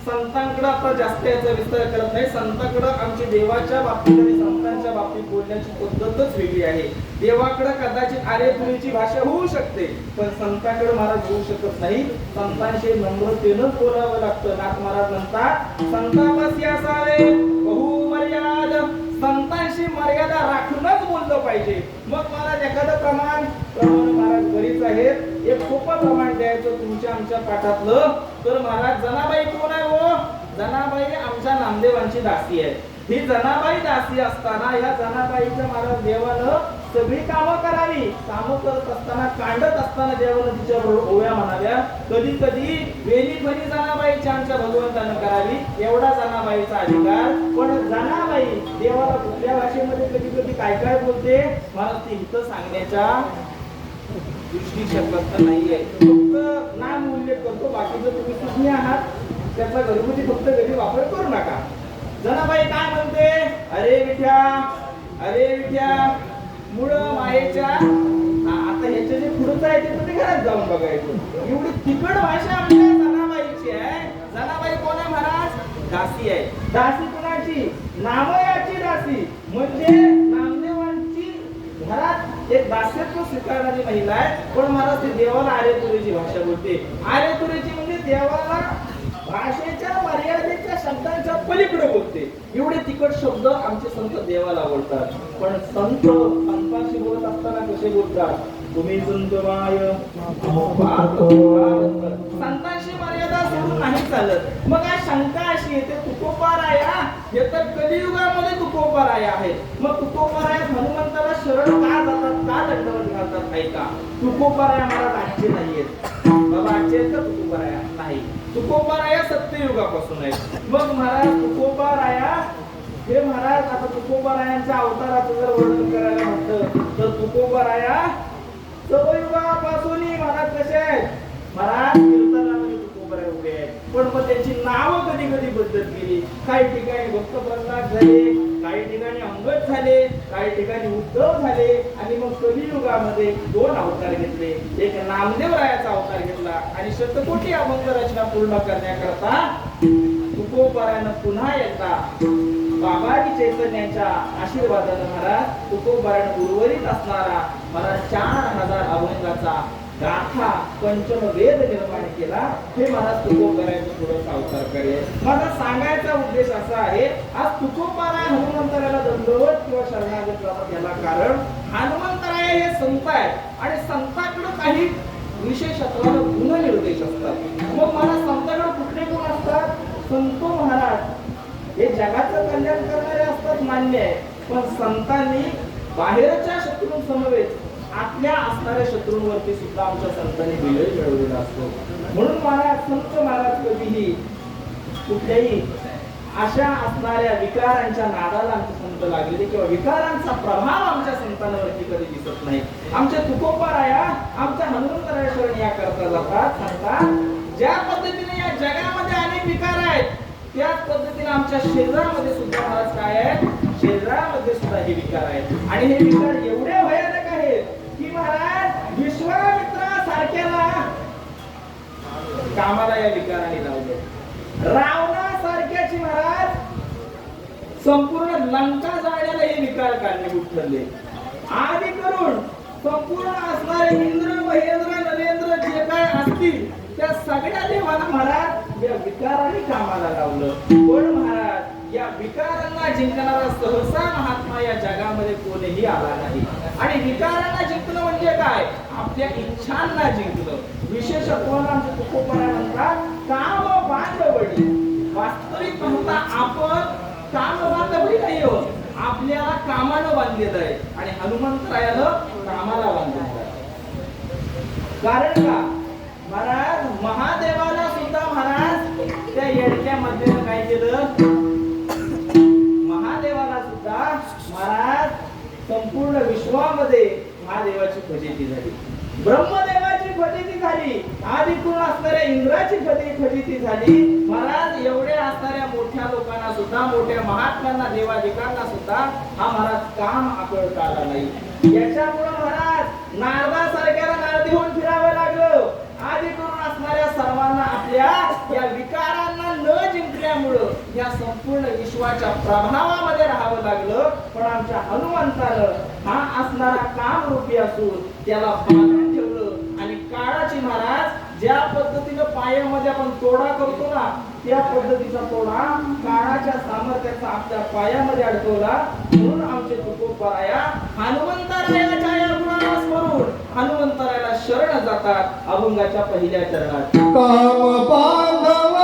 संतांकडे आता जास्त याचा विस्तार करत नाही. संतांकडे आमची देवाच्या बाबतीत आणि संतांच्या बाबतीत बोलण्याची पद्धतच वेगळी आहे. देवाकडे कदाचित आरेतुरीची भाषा होऊ शकते, पण संतांकडे महाराज होऊ शकत नाही. संतांशी नम्रतेनंच बोलावं लागतं. नाथ महाराज म्हणतात संतापासी असावे बहुमर्याद, संतांशी मर्यादा राखूनच बोललं पाहिजे. मग महाराज एखादं प्रमाण महाराज बरीच आहेत, एक सोपं प्रमाण द्यायचं तुमच्या आमच्या पाठातलं. तर महाराज जनाबाई कोण आहे हो, जनाबाई आमच्या नामदेवांची दासी आहे. ही जनाबाई दासी असताना या जनाबाईच्या महाराज देवानं सगळी कामं करावी, कामं करत असताना कांडत असताना देवानं तिच्याबरोबर ओव्या म्हणाव्या. कधी कधी वेणी फणी जनाबाईच्या आमच्या भगवंतानं करावी, एवढा जनाबाईचा अधिकार. पण जनाबाई देवाला कुठल्या भाषेमध्ये कधी कधी काय काय बोलते मला ते इथं सांगण्याच्या दृष्टी शब्द नाहीये, फक्त नाम उल्लेख करतो. बाकीचं तुम्ही सुज्ञ आहात, त्याचा घरगुती फक्त घरी वापर करू नका. जनाबाई काय म्हणते, अरे विठ्या मूळ मायेच्या, आता ह्याच्या जे पुढचं आहे ते तुम्ही घरात जाऊन बघायचं. एवढी तिखट भाषा आमच्या जनाबाईची आहे. जनाबाई कोण आहे महाराज, दासी आहे. दासी कोणाची, नामयाची दासी, म्हणजे नामदेवांची घरात एक दास्यत्व स्वीकारणारी महिला आहे. पण महाराज ती देवाला आरेतुरीची भाषा बोलते. आरेतुरीची म्हणजे देवाला भाषेच्या मर्यादेच्या शब्दांच्या पलीकडे बोलते. एवढे तिखट शब्द आमचे संत देवाला बोलतात. पण संतांशी बोलत असताना कसे बोलतात, तुम्ही संतमाय, संतांशी मर्यादा सोडून नाही चालत. मग काय शंका अशी येते, तुकोबाराया हे तर कलियुगामध्ये तुकोबाराया आहेत. मग तुकोबाराया हनुमंताला शरण का जातात, का दंडवत घालतात, ऐका. तुकोबाराया महाराज आजचे नाहीयेत बाबा, आजचे आहेत का तुकोबाराया, नाही. तुकोबाराया सत्ययुगापासून आहे. मग महाराज तुकोबाराया हे महाराज आता तुकोबारायांच्या अवताराचं जर वर्णन करायला म्हटलं तर तुकोबाराया सवयुगापासून महाराज कसे आहेत, महाराज कीर्तनामध्ये तुकोबाराया उभे आहेत. पण त्यांची नावं कधी कधी बदलत गेली. काही ठिकाणी भक्त प्रल्हाद झाले, काही ठिकाणी ठिकाणी अंगद झाले, काही ठिकाणी उद्धव झाले आणि मग कलियुगामध्ये 2 अवतार घेतले. एक नामदेवरायाचा अवतार घेतला आणि शतकोटी अभंग रचना पूर्ण करण्याकरता तुकोबारानं पुन्हा एकदा बाबाजी चैतन्याच्या आशीर्वादानं महाराज तुकोबारानं उर्वरित असणारा महाराज 4000 अभंगाचा गाथा पंचम वेद निर्माण केला. हे महाराज तुकोबारायांचं थोडं अवतार कार्य. माझा सांगायचा उद्देश असा आहे, आज तुकोबाराय हनुमंतरायाला दंडवत किंवा शरणागत करण्यात याला कारण हनुमंतराय हे संत आहेत आणि संतांकडे काही विशेषत्वाने गुण निर्देश असतात. मग महाराज संतांकडे कुठले गुण असतात? संतो महाराज हे जगाचं कल्याण करणारे असतात, मान्य आहे, पण संतांनी बाहेरच्या शत्रू समवेत आतल्या असणाऱ्या शत्रूंवरती सुद्धा आमच्या संतांनी विजय मिळवलेला असतो. म्हणून महाराज संत महाराज कधीही कुठल्याही अशा असणाऱ्या विकारांच्या नादाला आमचे संत लागलेले किंवा विकारांचा प्रभाव आमच्या संतांवरती कधी दिसत नाही. आमच्या तुकोबाराया आमच्या हनुमंतराया शरण या करता जातात, सांगतात ज्या पद्धतीने या जगामध्ये अनेक विकार आहेत त्याच पद्धतीने आमच्या शरीरामध्ये सुद्धा महाराज काय आहे, शरीरामध्ये सुद्धा हे विकार आहेत आणि हे विकार एवढे भयानक आहेत की महाराज विश्वामित्रासारख्याला कामाला या विकाराने लावलं. रावणासारख्याची महाराज संपूर्ण लंका जाळण्याला हे विकार कारणीभूत ठरले. आदी करून संपूर्ण असणारे इंद्र महेंद्र नरेंद्र जे काय असतील त्या सगळ्या देवांना महाराज या विकाराने कामाला लावलं. पण महाराज या विकारांना जिंकणारा सहसा महात्मा या जगामध्ये कोणीही आला नाही. आणि विकारांना जिंकणं म्हणजे काय? आपल्या इच्छांना जिंकणं. विशेषत्वानं आमचे तुकोबाराय म्हणतात काम बांधवडी. वास्तविक पाहता आपण काम बांधवडी नाही आहोत, आपल्याला कामानं बांधलेलं आहे आणि हनुमंतरायानं कामाला बांधलेलं आहे. कारण का महाराज महादेवाला सुद्धा महाराज त्या येडक्यामध्ये काय केलं? महादेवाला सुद्धा महाराज संपूर्ण विश्वामध्ये महादेवाची फजिती झाली, ब्रह्मदेवाची फजिती झाली, आदी करून असणाऱ्या इंद्राची फजिती झाली. महाराज एवढे असणाऱ्या मोठ्या लोकांना सुद्धा, मोठ्या महात्म्यांना, देवाधिकांना सुद्धा हा महाराज काम आकळता आला नाही. याच्यामुळे महाराज नारदासारख्याला नारदी होऊन फिरावं लागलं. आदी करून असणाऱ्या सर्वांना आपल्या या विकारांना न जिंकल्यामुळं या संपूर्ण विश्वाच्या प्रभावामध्ये राहावं लागलं. पण आमच्या हनुमंतानं हा असणारा कामरूपी असून त्याला बांधून ठेवलं आणि काळाची महाराज ज्या पद्धतीनं पायामध्ये आपण तोडा करतो ना, त्या पद्धतीचा तोडा काळाच्या सामर्थ्याचा आपल्या पायामध्ये अडकवला. म्हणून आमचे तुकोबाराया हनुमंतरायाच्या या गुणाला स्मरून हनुमंतरायाला शरण जातात. अभंगाच्या पहिल्या चरणात काम बांधव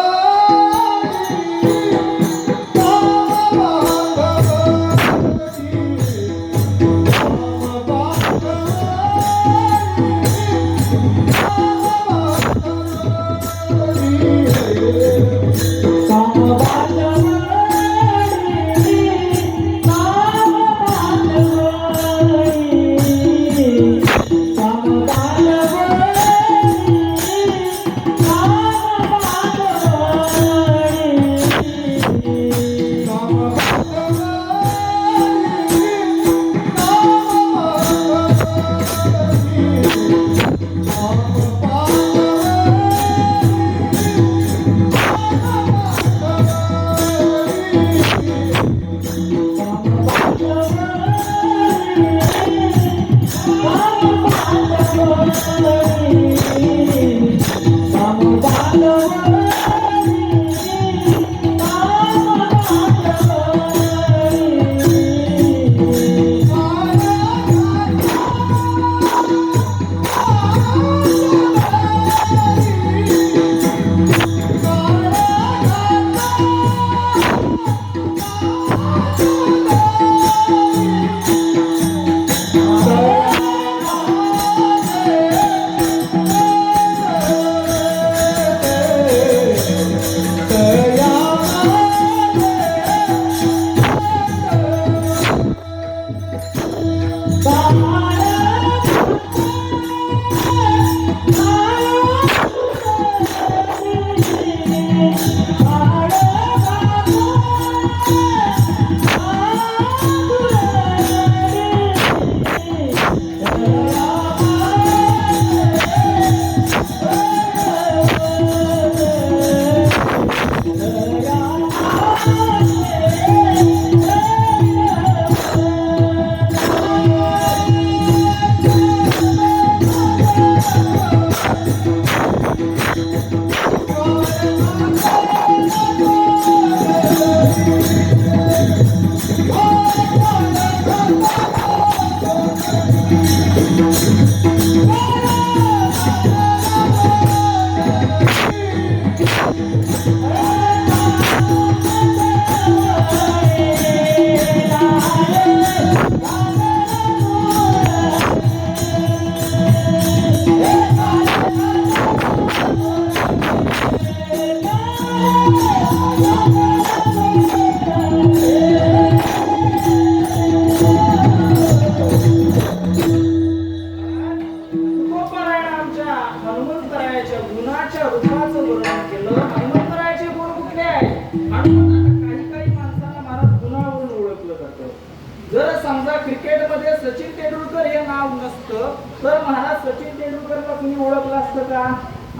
महाराज सचिन तेंडुलकरला तुम्ही ओळखलं असतं का?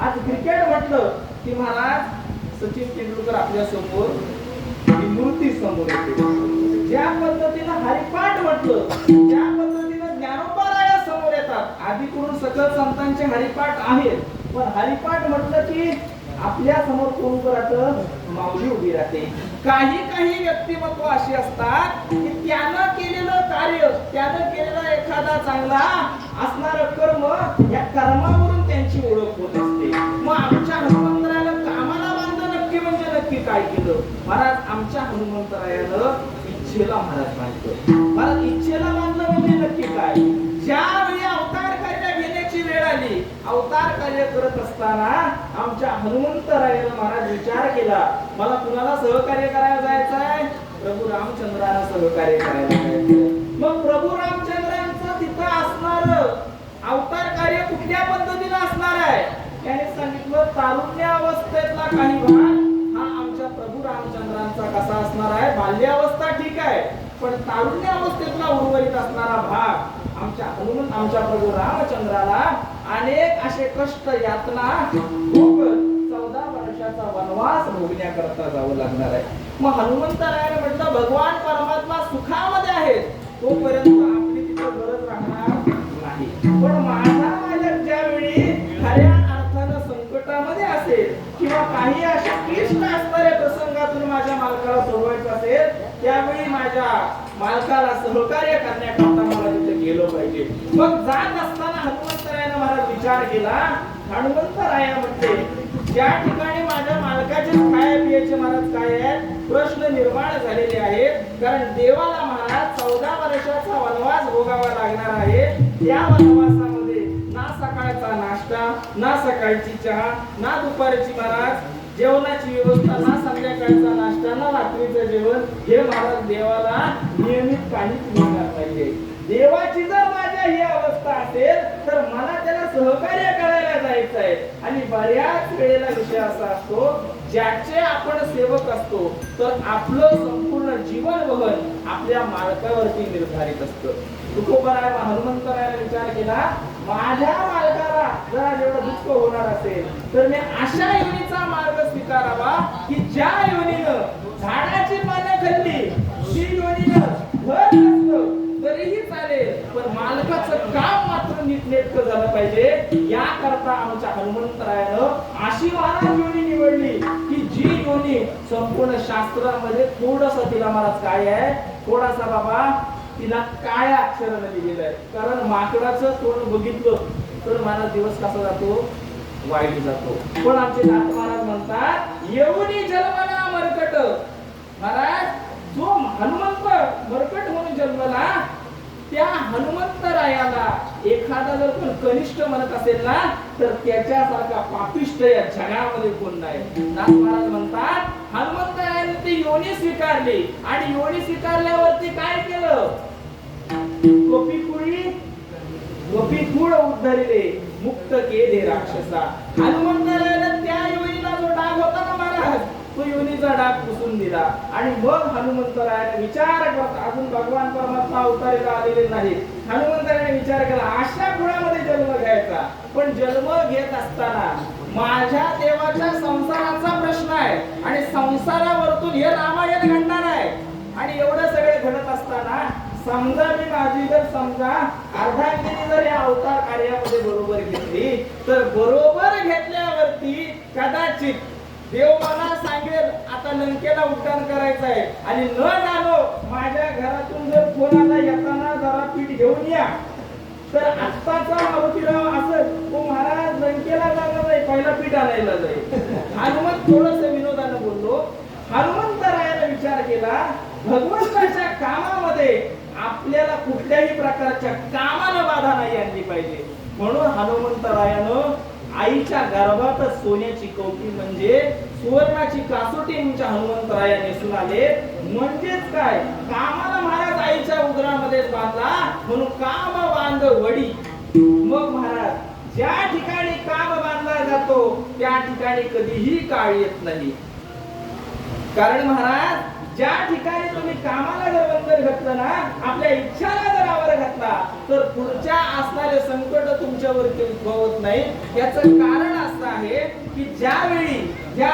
आज क्रिकेट म्हटलं की महाराज सचिन तेंडुलकर आपल्या समोर मूर्ती समोर येते. ज्या पद्धतीनं हरिपाठ म्हटलं, ज्या पद्धतीनं ज्ञानोबाराया समोर येतात. आधी करून सकल संतांचे हरिपाठ आहेत, पण हरिपाठ म्हटलं की आपल्या समोर कोण उभं राहतं? माऊली उभी राहते. काही व्यक्तिमत्व अशी असतात की त्यानं केलेलं कार्य, त्यानं केलेला एखादा चांगला असणारं कर्म, या कर्मावरून त्यांची ओळख होत असते. मग आमच्या हनुमंतरायाला कामाला बांधलं नक्की म्हणजे नक्की काय केलं? महाराज आमच्या हनुमंतरायानं इच्छेला महाराज बांधलं. महाराज इच्छेला बांधलं म्हणजे नक्की काय? ज्यावेळी अवतार कार्य घेण्याची वेळ आली, अवतार कार्य करत असताना आमच्या हनुमंतरायानं महाराज विचार केला, मला कुणाला सहकार्य करायला जायचं आहे? प्रभू रामचंद्राला सहकार्य करायला जायचं. मग प्रभू रामचंद्रांचं तिथं असणार अवतार कार्य कुठल्या पद्धतीनं असणार आहे? त्याने सांगितलं तारुण्यावस्थेतला काही भाग हा आमच्या प्रभू रामचंद्रांचा कसा असणार आहे? बाल्यावस्था ठीक आहे, पण तारुण्यावस्थेतला उर्वरित असणारा भाग आमच्या प्रभू रामचंद्राला अनेक असे कष्ट यातना भोगत 14 वर्षाचा वनवास भोगण्याकरता जावं लागणार आहे. मग हनुमंतरायाने म्हटलं भगवान परमात्मा सुखामध्ये आहेत, तोपर्यंत आपली तिथं गरज राहणार नाही. पण माझा मालक ज्यावेळी खऱ्या अर्थानं संकटामध्ये असेल किंवा काही अशा क्लिष्ट असणाऱ्या प्रसंगातून माझ्या मालकाला सोडवायचं असेल, त्यावेळी माझ्या मालकाला सहकार्य करण्याकरता मला तिथे गेलो पाहिजे. मग जात असताना हनुमंतरायानं महाराज विचार केला. हनुमंतराया म्हटले ज्या ठिकाणी माझ्या मालकाचे खाया पियाचे महाराज काय आहेत प्रश्न निर्माण झालेले आहेत, कारण देवाला महाराज 14 वर्षाचा वनवास भोगावा लागणार आहे. त्या वनवासामध्ये ना सकाळचा नाश्ता, ना सकाळची चहा, ना दुपारची महाराज जेवणाची व्यवस्था, ना संध्याकाळचा नाश्ता, ना रात्रीचं जेवण, हे महाराज देवाला नियमित काहीच मिळणार नाहीये. देवाची जर माझ्या ही अवस्था असेल तर मला त्याला सहकार्य करायला जायचं आहे. आणि बऱ्याच वेळेला विषय असा असतो, ज्याचे आपण सेवक असतो तर आपलं संपूर्ण जीवन वहन आपल्या मालकावरती निर्धारित असतं. तुकोबराय हनुमंतरायाने विचार केला, माझ्या मालकाला जरा जेवढं दुःख होणार असेल तर मी अशा योनीचा मार्ग स्वीकारावा की ज्या योनीनं झाडाची पानं खाल्ली, ती योनीनं घर नसलं तरीही चालेल, पण मालकाचं काम मात्र नीटनेटकं झालं पाहिजे. याकरता आमच्या हनुमंतरायानं अशी महाराज योनी निवडली की जी योनी संपूर्ण शास्त्रामध्ये थोडंसं तिला महाराज काय आहे, थोडासा बाबा तिला काय अक्षराने लिहिलेलं आहे. कारण माकडाचं तोंड बघितलं तर महाराज दिवस कसा जातो? वाईट जातो. पण आमचे नाथ महाराज म्हणतात येऊनी जन्मला मरकट. महाराज जो हनुमंत मरकट म्हणून जन्मला, त्या हनुमंतरायाला एखादा जर कोण कनिष्ठ म्हणत असेल ना तर त्याच्यासारखा पापिष्ट या जगामध्ये कोण नाही. नाथ महाराज म्हणतात हनुमंतरायाने ती योनी स्वीकारली आणि योनी स्वीकारल्यावरती काय केलं? गोपीकुळ उद्धरिले, मुक्त केले राक्षसा. हनुमंतरायाने त्या योनीला जो डाग होता ना महाराज, तो योनीचा डाग पुसून दिला. आणि मग हनुमंतरायाने विचार करता, अजून भगवान परमात्मा अवतारीला आलेले नाही, हनुमंतरायाने विचार केला अशा कुळामध्ये जन्म घ्यायचा. पण जन्म घेत असताना माझ्या देवाच्या संसाराचा प्रश्न आहे आणि संसारावरतून हे रामायण घडणार आहे. आणि एवढं सगळे घडत असताना समजा मी माझी जर समजा अर्धांगिनी जर या अवतार कार्यामध्ये बरोबर घेतली तर बरोबर घेतल्यावरती कदाचित देव मला सांगेल आता लंकेला उड्डाण करायचं आहे आणि न जाणो माझ्या घरातून जर कोणाला येताना जरा पीठ घेऊन या, तर आत्ताचा मारुतीराव असं तो महाराज लंकेला जाणार नाही, पहिला पीठ आणायला जाईल. हनुमंत थोडस विनोदानं बोललो. हनुमंतरायाने विचार केला भगवंताच्या कामामध्ये आपल्याला कुठल्याही प्रकारच्या कामाला बाधा नाही आणली पाहिजे. म्हणून हनुमंतरायानं आईच्या गर्भात सोन्याची कवटी म्हणजे सुवर्णाची कासोटी आमच्या हनुमंतराया नेसून आले. म्हणजेच काय, कामाला महाराज आईच्या उदरामध्ये बांधला म्हणून काम बांध वडी. मग महाराज ज्या ठिकाणी काम बांधला जातो त्या ठिकाणी कधीही काळ येत नाही. कारण महाराज ज्या ठिकाणी तुम्ही कामाला जर बंधन घातलं ना, आपल्या इच्छाला जर आवर घातला, तर पुढच्या असणारे संकट तुमच्यावरती उद्भवत नाही. याचं कारण असं आहे की ज्यावेळी ज्या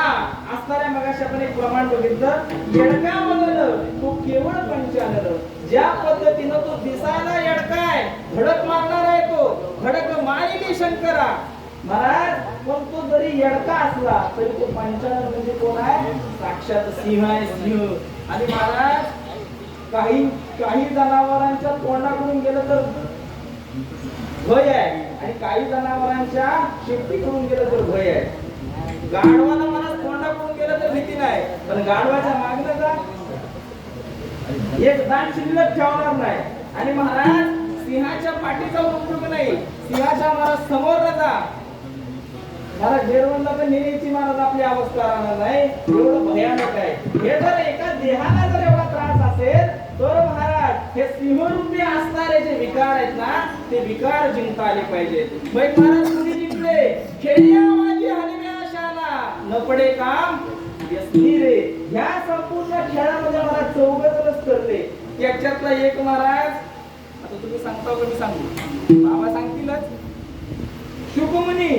असणाऱ्या, मगाशी आपण एक प्रमाण बघितलं, येडका बनलं तो केवळ पंचानन. ज्या पद्धतीनं तो दिसायला येडकाय, धडक मारणार आहे, तो धडक मारिली शंकरा महाराज, पण तो जरी येडका असला तरी तो पंचानन म्हणजे कोण आहे? साक्षात सिंह आहे, सिंह. आणि महाराज, काही जनावरांच्या तोंडाकडून गेलं तर भय आहे, आणि काही जनावरांच्या शेपटीकडून गेलं तर भय आहे. गाढवाला मला तोंडाकडून गेलं तर भीती नाही, पण गाढवाच्या मागणं जा, एक दात शिल्लक ठेवणार नाही. आणि महाराज, सिंहाच्या पाठीचा उपयोग नाही, सिंहाच्या महाराज समोर न जा. महाराज जेरवणला तर नेण्याची महाराज आपली अवस्था राहणार नाही, एवढं भयानक आहे. हे जर एका देहाला जर एवढा त्रास असेल, तर महाराज हे सिंहरूपी असणारे जे विकार आहेत ना, ते विकार जिंकता आले पाहिजेत. मग महाराज कुणी जिंकले? खेड्या माझी हलव्या शाला न पडे काम व्यसनी रे. ह्या संपूर्ण खेळामध्ये महाराज चौघजणच करले. त्याच्यातला एक महाराज, आता तुम्ही सांगता का मी सांगू? बाबा सांगतीलच. शुकमुनी,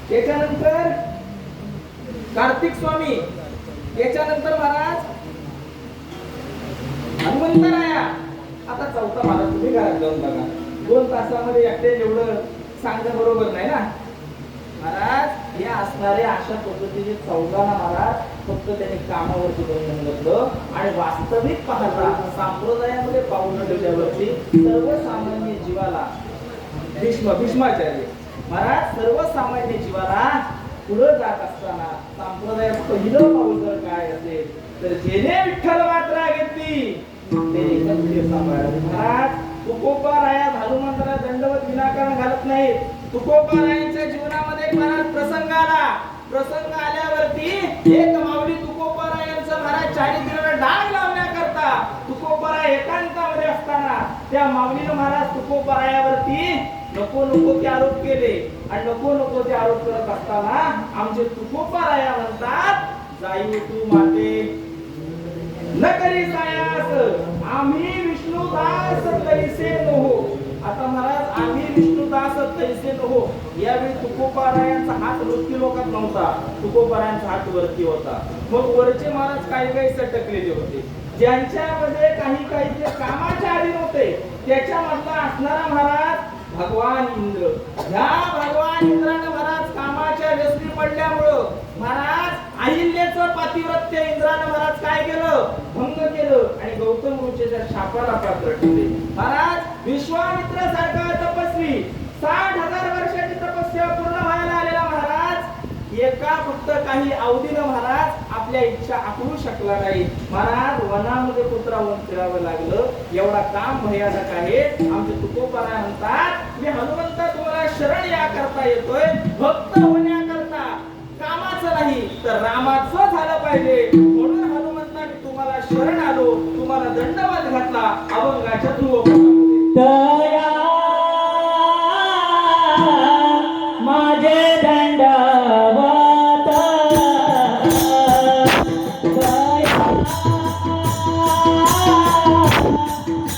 त्याच्यानंतर कार्तिक स्वामी, त्याच्यानंतर महाराज हनुमंतराया. आता चौथा महाराज तुम्ही घरात जाऊन बघा. 2 तासामध्ये एकटे एवढं सांगणं बरोबर नाही ना महाराज. हे असणारे अशा पद्धतीचे 14 महाराज फक्त त्यांनी कामावरती बंधन घातलं. आणि वास्तविक पाहता संप्रदायामध्ये पाऊल ठेवल्यावरती सर्वसामान्य जीवाला भीष्माचार्य महाराज, सर्वसामान्य जीवाला पुढे जात असताना संप्रदायात पहिलं पाऊल जर काय असेल तर जेने विठ्ठल मात्रा घेतली त्याने सत्य सांभाळले. महाराज, तुकोबाराया हनुमंतरा दंडवत विनाकारण घालत नाहीत. तुकोबारायांच्या जीवनामध्ये महाराज प्रसंग आल्यावरती एक माऊली तुकोबारायांचं महाराज चारित्र्याला डाग लावण्याकरता तुकोबारा एकांतामध्ये असताना त्या माऊलीनं महाराज तुकोबारायावरती नको ते आरोप केले. आणि नको ते आरोप करत असताना आमचे तुकोबाराया म्हणतात, जाई तू माते न करी सायास, आम्ही विष्णुदास तैसे नहो. आता महाराज, आम्ही विष्णुदास तैसे नहो. यावेळी तुकोबारायांचा हात वरती लोकात नव्हता, तुकोबारायांचा हात वरती होता. मग वरचे महाराज काही सटकलेले होते, ज्यांच्यामध्ये काही जे कामाच्या अधीन होते. त्याच्यामधला असणारा महाराज भगवान इंद्र. ह्या भगवान इंद्राने महाराज कामाच्या व्यसनी पडल्यामुळं महाराज अहिल्याचं पातिव्रत्य इंद्राने महाराज काय केलं? भंग केलं. आणि गौतम ऋषीच्या शापाला पात्र ठरले. महाराज विश्वामित्र सारखा तपस्वी 60,000 वर्षाची तपस्या पूर्ण व्हायला आलेला महाराज एका फक्त काही अवधीनं महाराज आपल्या इच्छा आखू शकला नाही. महाराज वनामध्ये पुत्रावून फिरावं लागलं. एवढा काम भयानक आहे. आमचे तुकोबाराय म्हणतात, मी हनुमंत तुम्हाला शरण या करता येतोय, भक्त होण्याकरता, कामाचं नाही तर रामाचं झालं पाहिजे. म्हणून हनुमंताने तुम्हाला शरण आलो, तुम्हाला दंडवत घातला अभंगाच्या ध्रुवपथामध्ये. दया माझे दंडवत, दया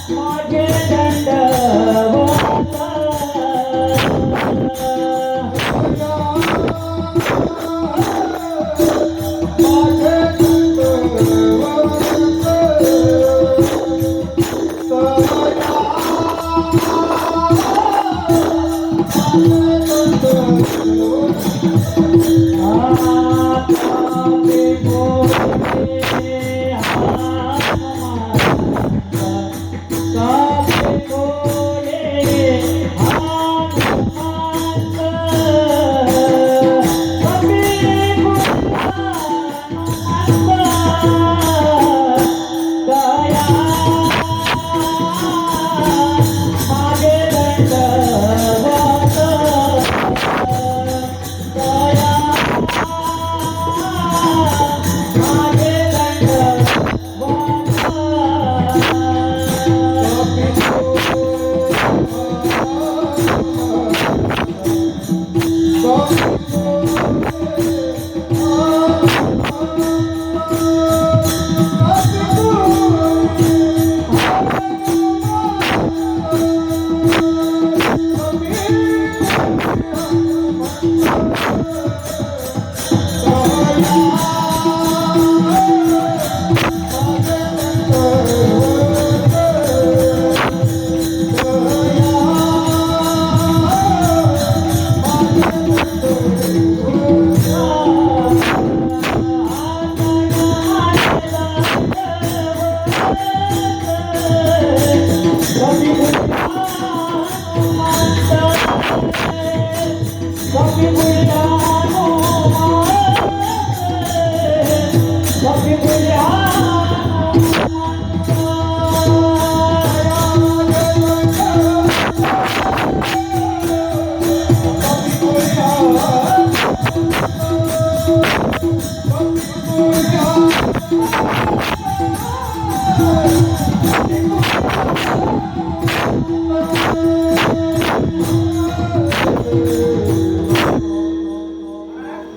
माझे दंडवत. माझे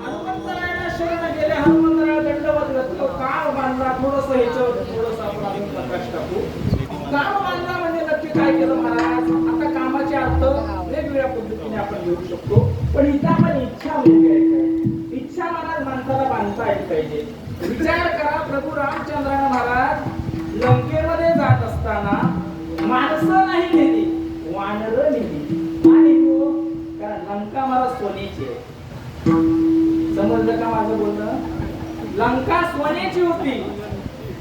हनुमंतरायाला शरण गेले, हनुमंतरायाला दंडवत घातलं, काळ बांधला. थोडंसं ह्याच्यावरती थोडंसं आपण अजून प्रकाश टाकू. काळ बांधला म्हणजे नक्की काय केलं महाराज? आता कामाचे अर्थ वेगवेगळ्या पद्धतीने आपण घेऊ शकतो, पण इथं आपण इच्छा म्हणजे काय काय? इच्छा महाराज माणसाला बांधता आली पाहिजे. विचार करा, प्रभू रामचंद्राने महाराज लंकेमध्ये जात असताना माणसं नाही नेली, वानरं नेली. आणि हो, कारण लंका मला सोन्याची आहे. समजलं का माझं बोलणं? लंका सोन्याची होती.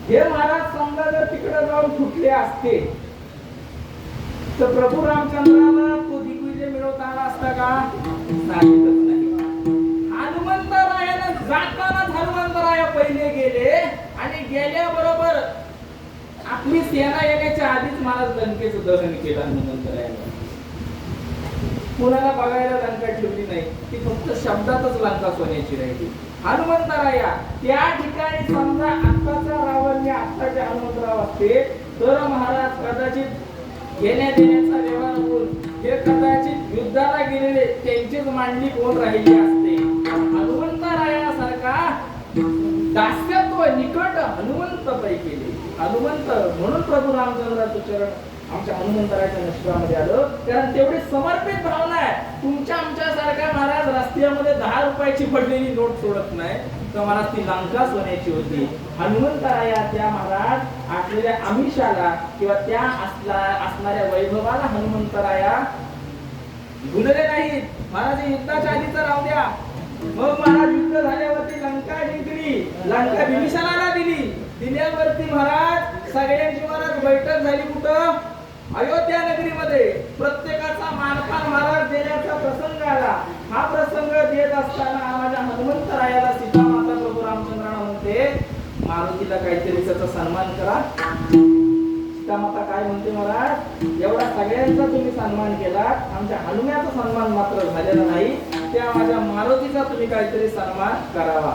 हे महाराज समजा जर तिकडे जाऊन फुटले असते तर प्रभू रामचंद्राला तो दिग्विजय मिळवता आला असता का? सांगितच नाही. हनुमंतरायाला जातानाच हनुमंतराया पहिले गेले आणि गेल्याबरोबर आपली सेना येण्याच्या आधीच महाराज लंकेचं दहन केलं हनुमंतरायाला. कुणाला बघायला लंका ठेवली नाही, ती फक्त शब्दातच लंका सोन्याची राहिली. हनुमंतराया त्या ठिकाणी समजा आत्ताचा रावण आत्ताचे हनुमंतराव असते तर महाराज कदाचित घेण्या देण्याचा व्यवहार होऊन हे कदाचित युद्धाला गेलेले त्यांचीच मांडणी कोण राहिली असते. हनुमंतरायासारखा दास्यत्व निकट हनुमंत पैकी हनुमंत म्हणून प्रभू रामचंद्राचं चरण आमच्या हनुमंतराच्या नशिबामध्ये आलं, कारण तेवढी समर्पित भावना आहे. तुमच्या आमच्या सारख्या महाराज रस्त्यामध्ये 10 रुपयाची पडलेली नोट सोडत नाही, तर महाराज ती लंका सोन्याची होती. हनुमंतराया त्या महाराज असलेल्या आमिषाला किंवा त्या असणाऱ्या वैभवाला हनुमंतराया भुलले नाहीत. महाराज युद्धाच्या आधीच राहू द्या, मग महाराज युद्ध झाल्यावरती लंका जिंकली, लंका बिभीषणाला दिली. दिल्यावरती महाराज सगळ्यांची महाराज बैठक झाली कुठं? अयोध्या नगरीमध्ये. प्रत्येकाचा मानपान महाराज देण्याचा प्रसंग आला. हा प्रसंग देत असताना माझ्या हनुमंतरायाला सीता माता प्रभू रामचंद्राला म्हणते, मारुतीला काहीतरी त्याचा सन्मान करा. सीता माता काय म्हणते, महाराज एवढा सगळ्यांचा तुम्ही सन्मान केला, आमच्या हनुम्याचा सन्मान मात्र झालेला नाही, त्या माझ्या मारुतीचा तुम्ही काहीतरी सन्मान करावा.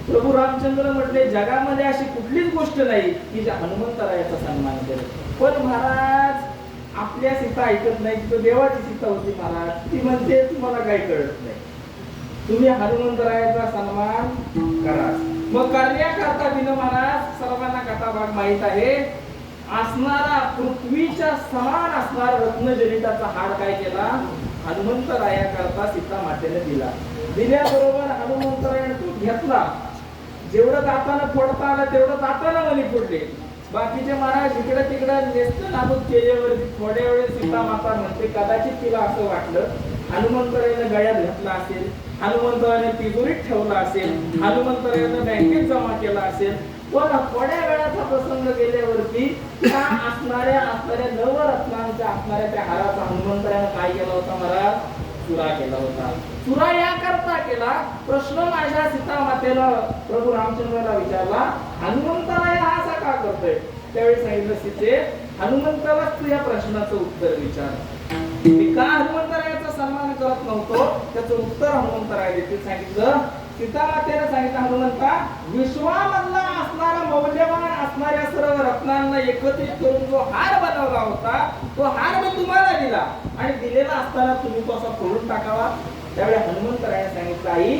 प्रभू रामचंद्र म्हटले, जगामध्ये अशी कुठलीच गोष्ट नाही की ज्या हनुमंतरायाचा सन्मान करेल. पण महाराज आपल्या सीता ऐकत नाही, तो देवाची सीता होती महाराज, ती म्हणते तुम्हाला काही कळत नाही, तुम्ही हनुमंतरायाचा सन्मान करा. मग कार्याकरता दिन महाराज सर्वांना कथा भाग माहित आहे, असणारा पृथ्वीच्या समान असणारा रत्नजनिताचा हार काय केला? हनुमंतराया करता सीता मातेने दिला. दिल्याबरोबर हनुमंतरायाने तो घेतला. जेवढं दातानं फोडता आलं तेवढं दातानं मनी फोडले. बाकीचे महाराज इकडे तिकडे नेस्त नाबूद केल्यावरती थोड्या वेळ सीता माता म्हणते, कदाचित तिला असं वाटलं हनुमंतरायाने गळ्यात घातला असेल, हनुमंतरायाने तिजोरीत ठेवला असेल, हनुमंतरायाने बँकेत जमा केला असेल. पण थोड्या वेळाचा प्रसंग गेल्यावरती त्या असणाऱ्या नवरत्नांच्या असणाऱ्या त्या हाराचा हनुमंतरायाने काय केला होता महाराज? चुरा केला होता. चुरा या करता केला. प्रश्न माझ्या सीता मातेला प्रभू रामचंद्राला विचारला, हनुमंतराया हा असा का करतोय? त्यावेळी सांगितलं, सीते हनुमंतालाच तू या प्रश्नाचं उत्तर विचार. मी का हनुमंतरायाचा सन्मान करत नव्हतो त्याचं उत्तर हनुमंतराया देतील. सांगितलं, सीता मातेने सांगितलं, हनुमंता विश्वामधला असणारा मौल्यवान असणाऱ्या सर्व रत्नांना एकत्रित करून जो हार बनवला होता तो हार मी तुम्हाला दिला, आणि दिलेला असताना तुम्ही तो असा फोडून टाकावा. त्यावेळी हनुमंतरायाने सांगितलं, आई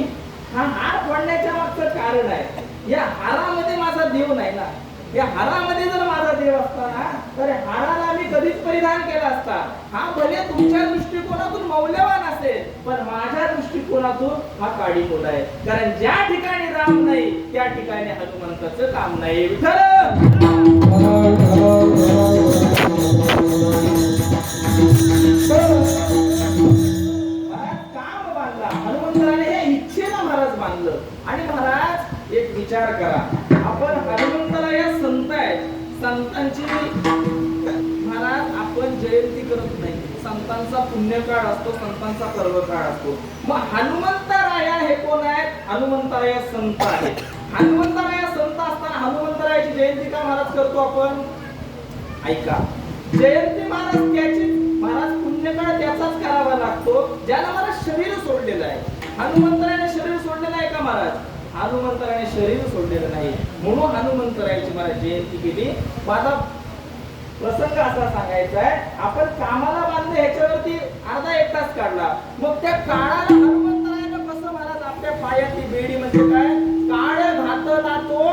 हा हार फोडण्याच्या मागचं कारण आहे, या हारामध्ये माझा देव नाही ना, या हारामध्ये जर माझा देव असता ना तर हाराला मी कधीच परिधान केला असता. हा भले तुमच्या दृष्टिकोनातून मौल्यवान असेल, पण माझ्या दृष्टिकोनातून हा काडीमोल आहे, कारण ज्या ठिकाणी राम नाही त्या ठिकाणी हनुमंताचं काम नाही. काम बांधला हनुमंतराने, हे इच्छेनं महाराज बांधलं. आणि महाराज एक विचार करा, आपण हनुमंतराया संत आहेत, संतांची महाराज आपण जयंती करत नाही, संतांचा पुण्यकाळ असतो, संतांचा पर्व काळ असतो. मग हनुमंतराया हे कोण आहेत? हनुमंतराया संत आहेत. हनुमंतराया संत असताना हनुमंतरायाची जयंती का महाराज करतो आपण? ऐका, जयंती महाराज त्याची महाराज पुण्यकाळ त्याचाच करावा लागतो ज्याला महाराज शरीर सोडलेलं आहे. हनुमंतरायाने शरीर सोडलेलं आहे का महाराज? हनुमंतराने शरीर सोडलेलं नाही, म्हणून हनुमंतरायाची मला जयंती केली. माझा प्रसंग असा सांगायचा आहे, आपण कामाला बांधले ह्याच्यावरती अर्धा एक तास काढला. मग त्या काळाला हनुमंतरायानं कसं महाराज आपल्या पायातली बेडी म्हणजे काय, काळ घातला तो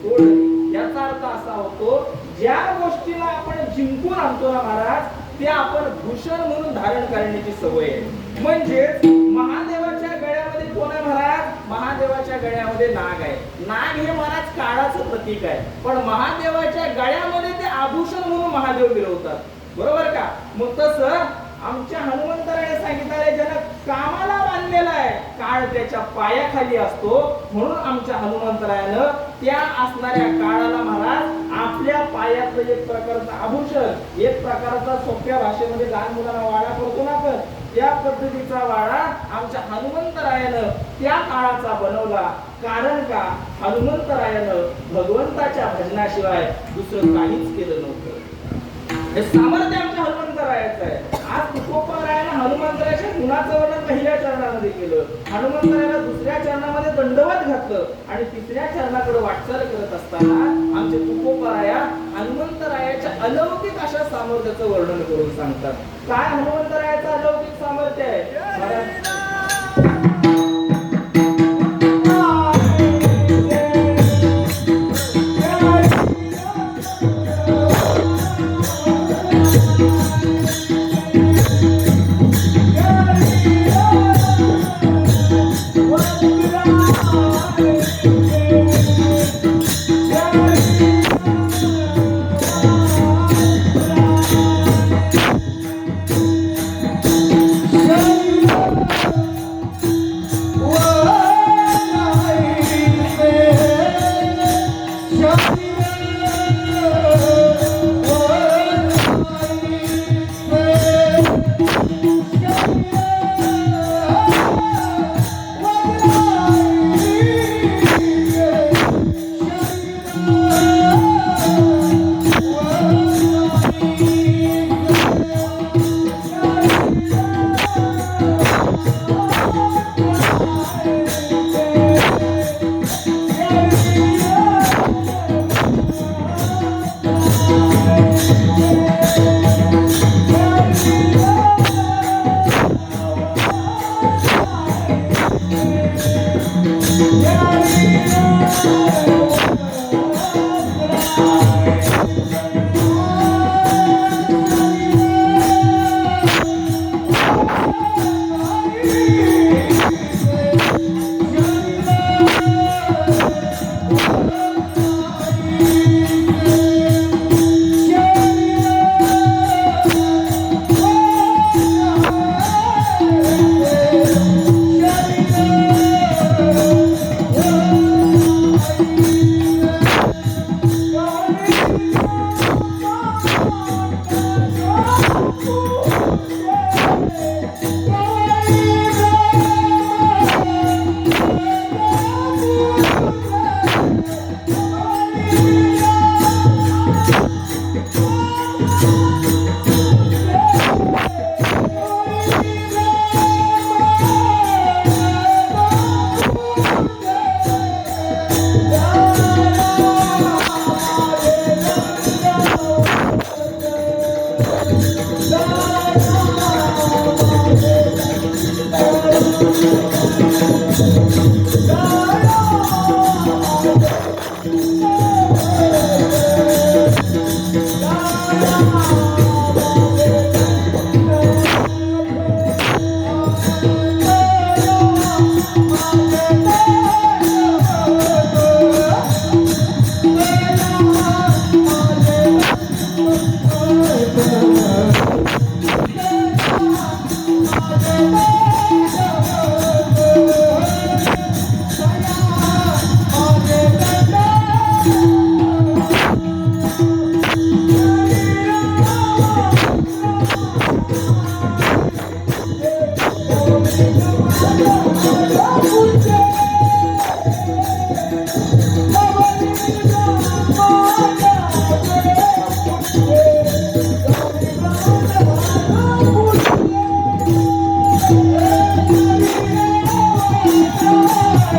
तोडली. याचा अर्थ असा होतो, ज्या गोष्टीला आपण जिंकून आणतो ना महाराज, ते आपण भूषण म्हणून धारण करण्याची सवय आहे. म्हणजे महादेवाच्या गळ्यामध्ये कोण आहे महाराज, महादेवाच्या गळ्यामध्ये नाग आहे. नाग हे महाराज काळाचं प्रतीक आहे, पण महादेवाच्या गळ्यामध्ये ते आभूषण म्हणून महादेव मिळवतात, बरोबर का. मग तसं आमच्या हनुमंतराने सांगितलं, ज्याला कामाला बांधलेला आहे, काळ त्याच्या पायाखाली असतो, म्हणून आमच्या हनुमंतरायानं त्या असणाऱ्या काळाला महाराज आपल्या पायातलं एक प्रकारचं आभूषण, एक प्रकारचा सोप्या भाषेमध्ये लहान मुलांना वाडा करतो ना आपण, त्या पद्धतीचा वाडा आमच्या हनुमंतरायानं त्या काळाचा बनवला. कारण का, हनुमंतरायानं भगवंताच्या भजनाशिवाय दुसरं काहीच केलं नव्हतं. हे सामर्थ्य आमच्या हनुमंतरायाचं आहे. आज तुकोबारायानं हनुमंतरायाच्या गुणाचं वर्णन पहिल्या चरणामध्ये केलं, हनुमंतरायाला दुसऱ्या चरणामध्ये दंडवत घातलं, आणि तिसऱ्या चरणाकडे वाटचाल करत असताना आमचे तुकोबाराया हनुमंतरायाच्या अलौकिक अशा सामर्थ्याचं वर्णन करून सांगतात. काय हनुमंतरायाचं अलौकिक सामर्थ्य आहे.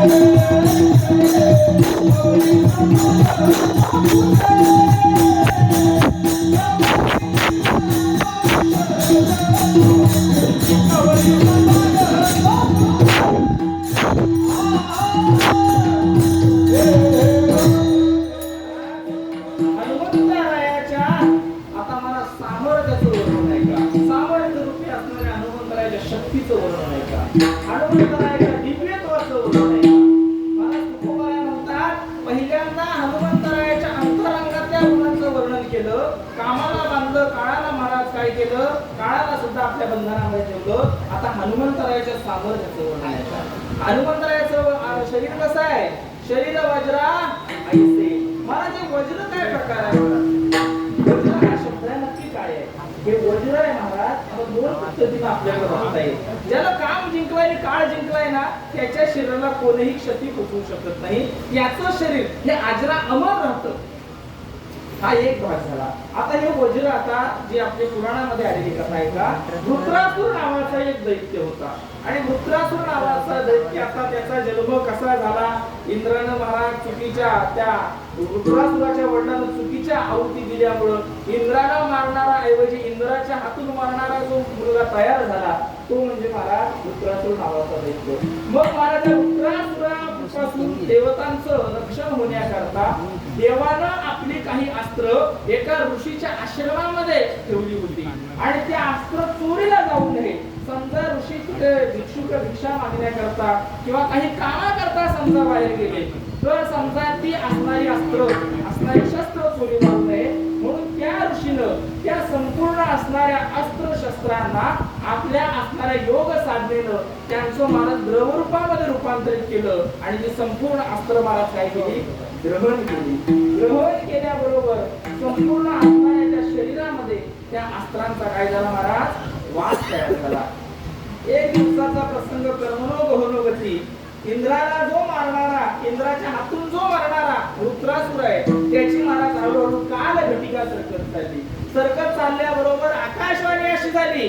Thank you. हनुमंतरायाच्या आता मला सामर्थ्याचं वर्णन आहे का, सामर्थ्य रूपी असणाऱ्या हनुमंतरायाच्या शक्तीचं वर्णन आहे का, हनुमंतरायाच्या दिव्यत्वाचं वर्णन आहे का. मला तुकोबाराय म्हणतात, पहिल्यांदा हनुमंतरायाच्या अंतरंगातल्या गुणांचं वर्णन केलं. कामाला बांधलं, काळाला महाराज काय केलं, काळाला सुद्धा आपल्या बंधनामध्ये ठेवलं. आता हनुमंतरायाच्या सामर्थ्याचं वर्णन आहे का. हनुमंतरायाचं शरीर कसं आहे, शरीर वज्रा ऐसे. महाराज हे वज्र काय प्रकार आहे, वज्र हा शब्द आहे नक्की काय आहे. हे वज्र आहे महाराज, आपण दोन पद्धतीने आपल्याकडे बघता येईल. ज्याला काम जिंकलाय आणि काळ जिंकलाय ना, त्याच्या शरीराला कोणीही क्षती पोहोचवू शकत नाही. याचं शरीर हे अजरा अमर राहतं. हा एक भाग झाला. आता हे वज्र, आता जी आपल्या पुराणामध्ये आलेली कथा आहे का, वृत्रासुर नावाचा एक दैत्य होता. आणि वृत्रासुर नावाचा दैत्य, आता त्याचा जन्म कसा झाला, इंद्रानं महाराज चुकीच्या त्या वृत्रासुराच्या वडिलांना चुकीच्या आहुती दिल्यामुळं इंद्राला मारणारा ऐवजी इंद्राच्या हातून मारणारा जो मुलगा तयार झाला, तो म्हणजे महाराज वृत्रासुर नावाचा दैत्य. मग महाराज वृत्रासुरापासून देवतांचं रक्षण होण्याकरता देवानं आपली काही अस्त्र एका ऋषीच्या आश्रमामध्ये ठेवली होती. आणि ते अस्त्र चोरीला जाऊ नये, समजा ऋषी तिथे भिक्षा मागण्याकरता किंवा काही कामाकरता समजा बाहेर गेले, तर समजा ती असणारी अस्त्र, असणारी शस्त्र चोरी जाऊ नये म्हणून त्या ऋषीनं त्या संपूर्ण असणाऱ्या अस्त्र शस्त्रांना आपल्या असणाऱ्या योग साधनेनं त्यांचं महाराज द्रवरूपामध्ये रूपांतरित केलं. आणि ती संपूर्ण अस्त्र महाराज काय केली, ग्रहण केली. ग्रहण केल्याबरोबर संपूर्ण असणाऱ्या त्या शरीरामध्ये त्या अस्त्रांचा काय झाला महाराज, वास तयार झाला. एक दिवसाचा प्रसंग कर्मणो गहनो गती. इंद्राला जो मारणारा, इंद्राच्या हातून जो मारणारा वृत्रासुर आहे, त्याची महाराज हळूहळू काल घटिका सरकत चालली. सरकत चालल्याबरोबर आकाशवाणी अशी झाली,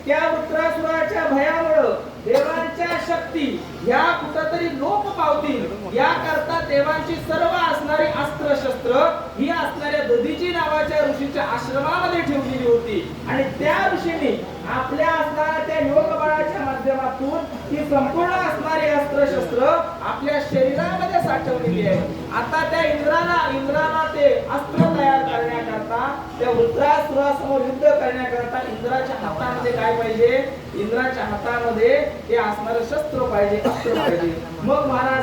त्या वृत्रासुराच्या भयामुळे देवांच्या शक्ती या कुठेतरी लोप पावतील, याकरता देवांची सर्व असणारी अस्त्र शस्त्र ही असणाऱ्या दधीची नावाच्या ऋषीच्या आश्रमामध्ये ठेवलेली होती. आणि त्या ऋषीने आपल्या असणाऱ्या त्या योग बळाच्या माध्यमातून ही संपूर्ण असणारी अस्त्र शस्त्र आपल्या शरीरामध्ये साठवलेली आहे. आता त्या इंद्राला ते अस्त्र तयार करण्याकरता, त्या वृत्रासुरासमोर युद्ध करण्याकरता इंद्राच्या हातामध्ये काय पाहिजे, इंद्राच्या हातामध्ये ते असणारं शस्त्र पाहिजे, अस्त्र पाहिजे. मग महाराज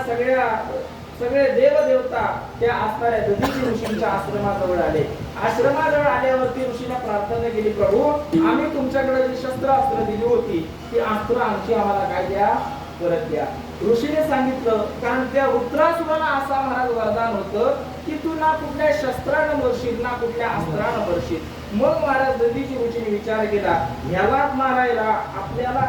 सगळे देवदेवता त्या असणाऱ्या दधीची ऋषींच्या आश्रमाजवळ आले. आश्रमाजवळ आल्यावरती ऋषीने प्रार्थना केली, प्रभू आम्ही तुमच्याकडे जी अस्त्र दिली होती ती अस्त्र आमची आम्हाला काय द्या, परत द्या. ऋषीने सांगितलं, कारण त्या वृत्रासुराला असा महाराज वरदान होतं की तू ना कुठल्या शस्त्रानं मरशील, ना कुठल्या अस्त्रानं मरशील. मग महाराज दधीची ऋषीने विचार केला, ह्याला मारायला आपल्याला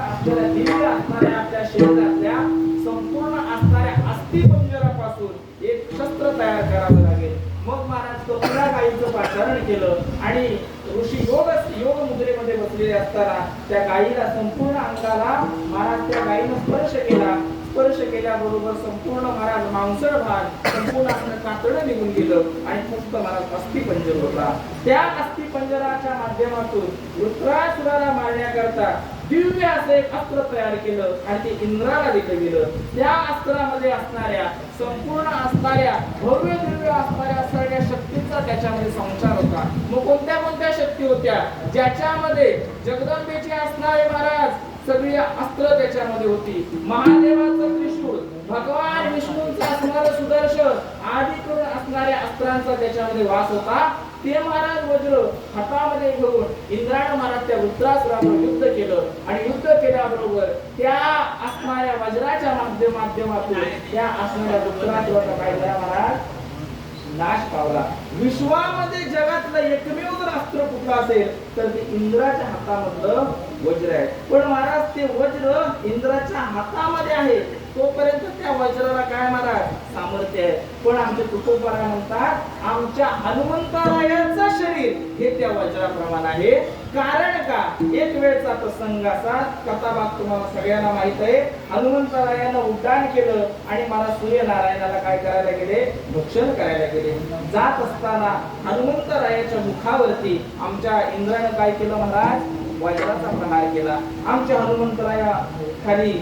दिव्य असणाऱ्या आपल्या शरीरातल्या संपूर्ण असणाऱ्या अस्थिपंजरापासून एक शस्त्र तयार करावं लागेल. मग महाराज कपिला गायीचं पाचारण केलं आणि ऋषी योग मुद्रेमध्ये बसलेले असताना त्या गायीला संपूर्ण अंगाला महाराज त्या गायीनं स्पर्श केला. स्पर्श केल्याबरोबर संपूर्ण महाराज मांसल भाग संपूर्ण आपलं कातडं निघून गेलं आणि फक्त महाराज अस्थिपंजर होता. त्या अस्थिपंजराच्या माध्यमातून वृत्रासुराला मारण्याकरता दिव्य असं एक अस्त्र तयार केलं आणि ते इंद्राला दिलं गेलं. त्या अस्त्रामध्ये असणाऱ्या संपूर्ण असणाऱ्या भव्य दिव्य असणाऱ्या सगळ्या शक्तींचा त्याच्यामध्ये संचार होता. मग कोणत्या शक्ती होत्या, ज्याच्यामध्ये जगदंबेचे असणारे महाराज सगळी अस्त्र त्याच्यामध्ये होती. महादेवाचं त्रिशूळ, भगवान विष्णूंचं असणारं सुदर्शन आदी करून असणाऱ्या अस्त्रांचा त्याच्यामध्ये वास होता. ते महाराज वज्र हातामध्ये घेऊन इंद्रानं महाराज त्या वृत्रासुरावर युद्ध केलं आणि युद्ध केल्याबरोबर त्या असणाऱ्या वज्राच्या माध्यमातून त्या असणाऱ्या वृत्रासुराचा काय झाला महाराज, नाश पावला. विश्वामध्ये जगातलं एकमेव जर अस्त्र कुठलं असेल तर ते इंद्राच्या हातामधलं वज्र आहे. पण महाराज ते वज्र इंद्राच्या हातामध्ये आहे तोपर्यंत त्या वज्राला काय महाराज, सामर्थ्य आहे. पण आमचे तुकोबाराय म्हणतात आमच्या हनुमंतरायाचं शरीर हे त्या वज्राप्रमाणे आहे. कारण का, एक वेळचा प्रसंग असा, कथाभाग तुम्हाला सगळ्यांना माहित आहे. हनुमंतरायानं उड्डाण केलं आणि मला सूर्यनारायणाला काय करायला गेले, भक्षण करायला गेले. जात असताना हनुमंतरायाच्या मुखावरती आमच्या इंद्रानं काय केलं महाराज, वज्राचा प्रहार केला. आमच्या हनुमंतराया खाली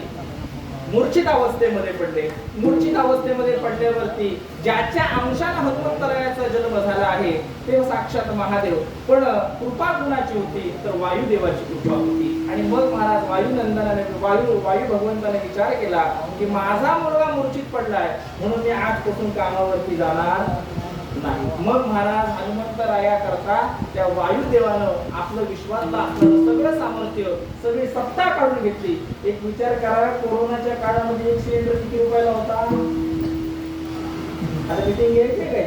मूर्छित अवस्थेमध्ये पडले. मूर्छित अवस्थेमध्ये पडल्यावरती ज्याच्या अंशाने हनुमंतरायाचा जन्म झाला आहे ते साक्षात महादेव, पण कृपा कुणाची होती तर वायुदेवाची कृपा होती. आणि मग महाराज वायुनंदनाने वायू भगवंताने विचार केला की माझा मुलगा मूर्छित पडलाय म्हणून मी आजपासून कामावरती जाणार नाही. मग महाराज हनुमंतराया करता त्या वायुदेवानं आपलं विश्वातलं असलेलं सगळं सामर्थ्य, सगळी सत्ता काढून घेतली. एक विचार करा, कोरोनाच्या काळामध्ये एक सिलेंडर किती रुपयाला होता? आता मिटिंग घ्यायची काय,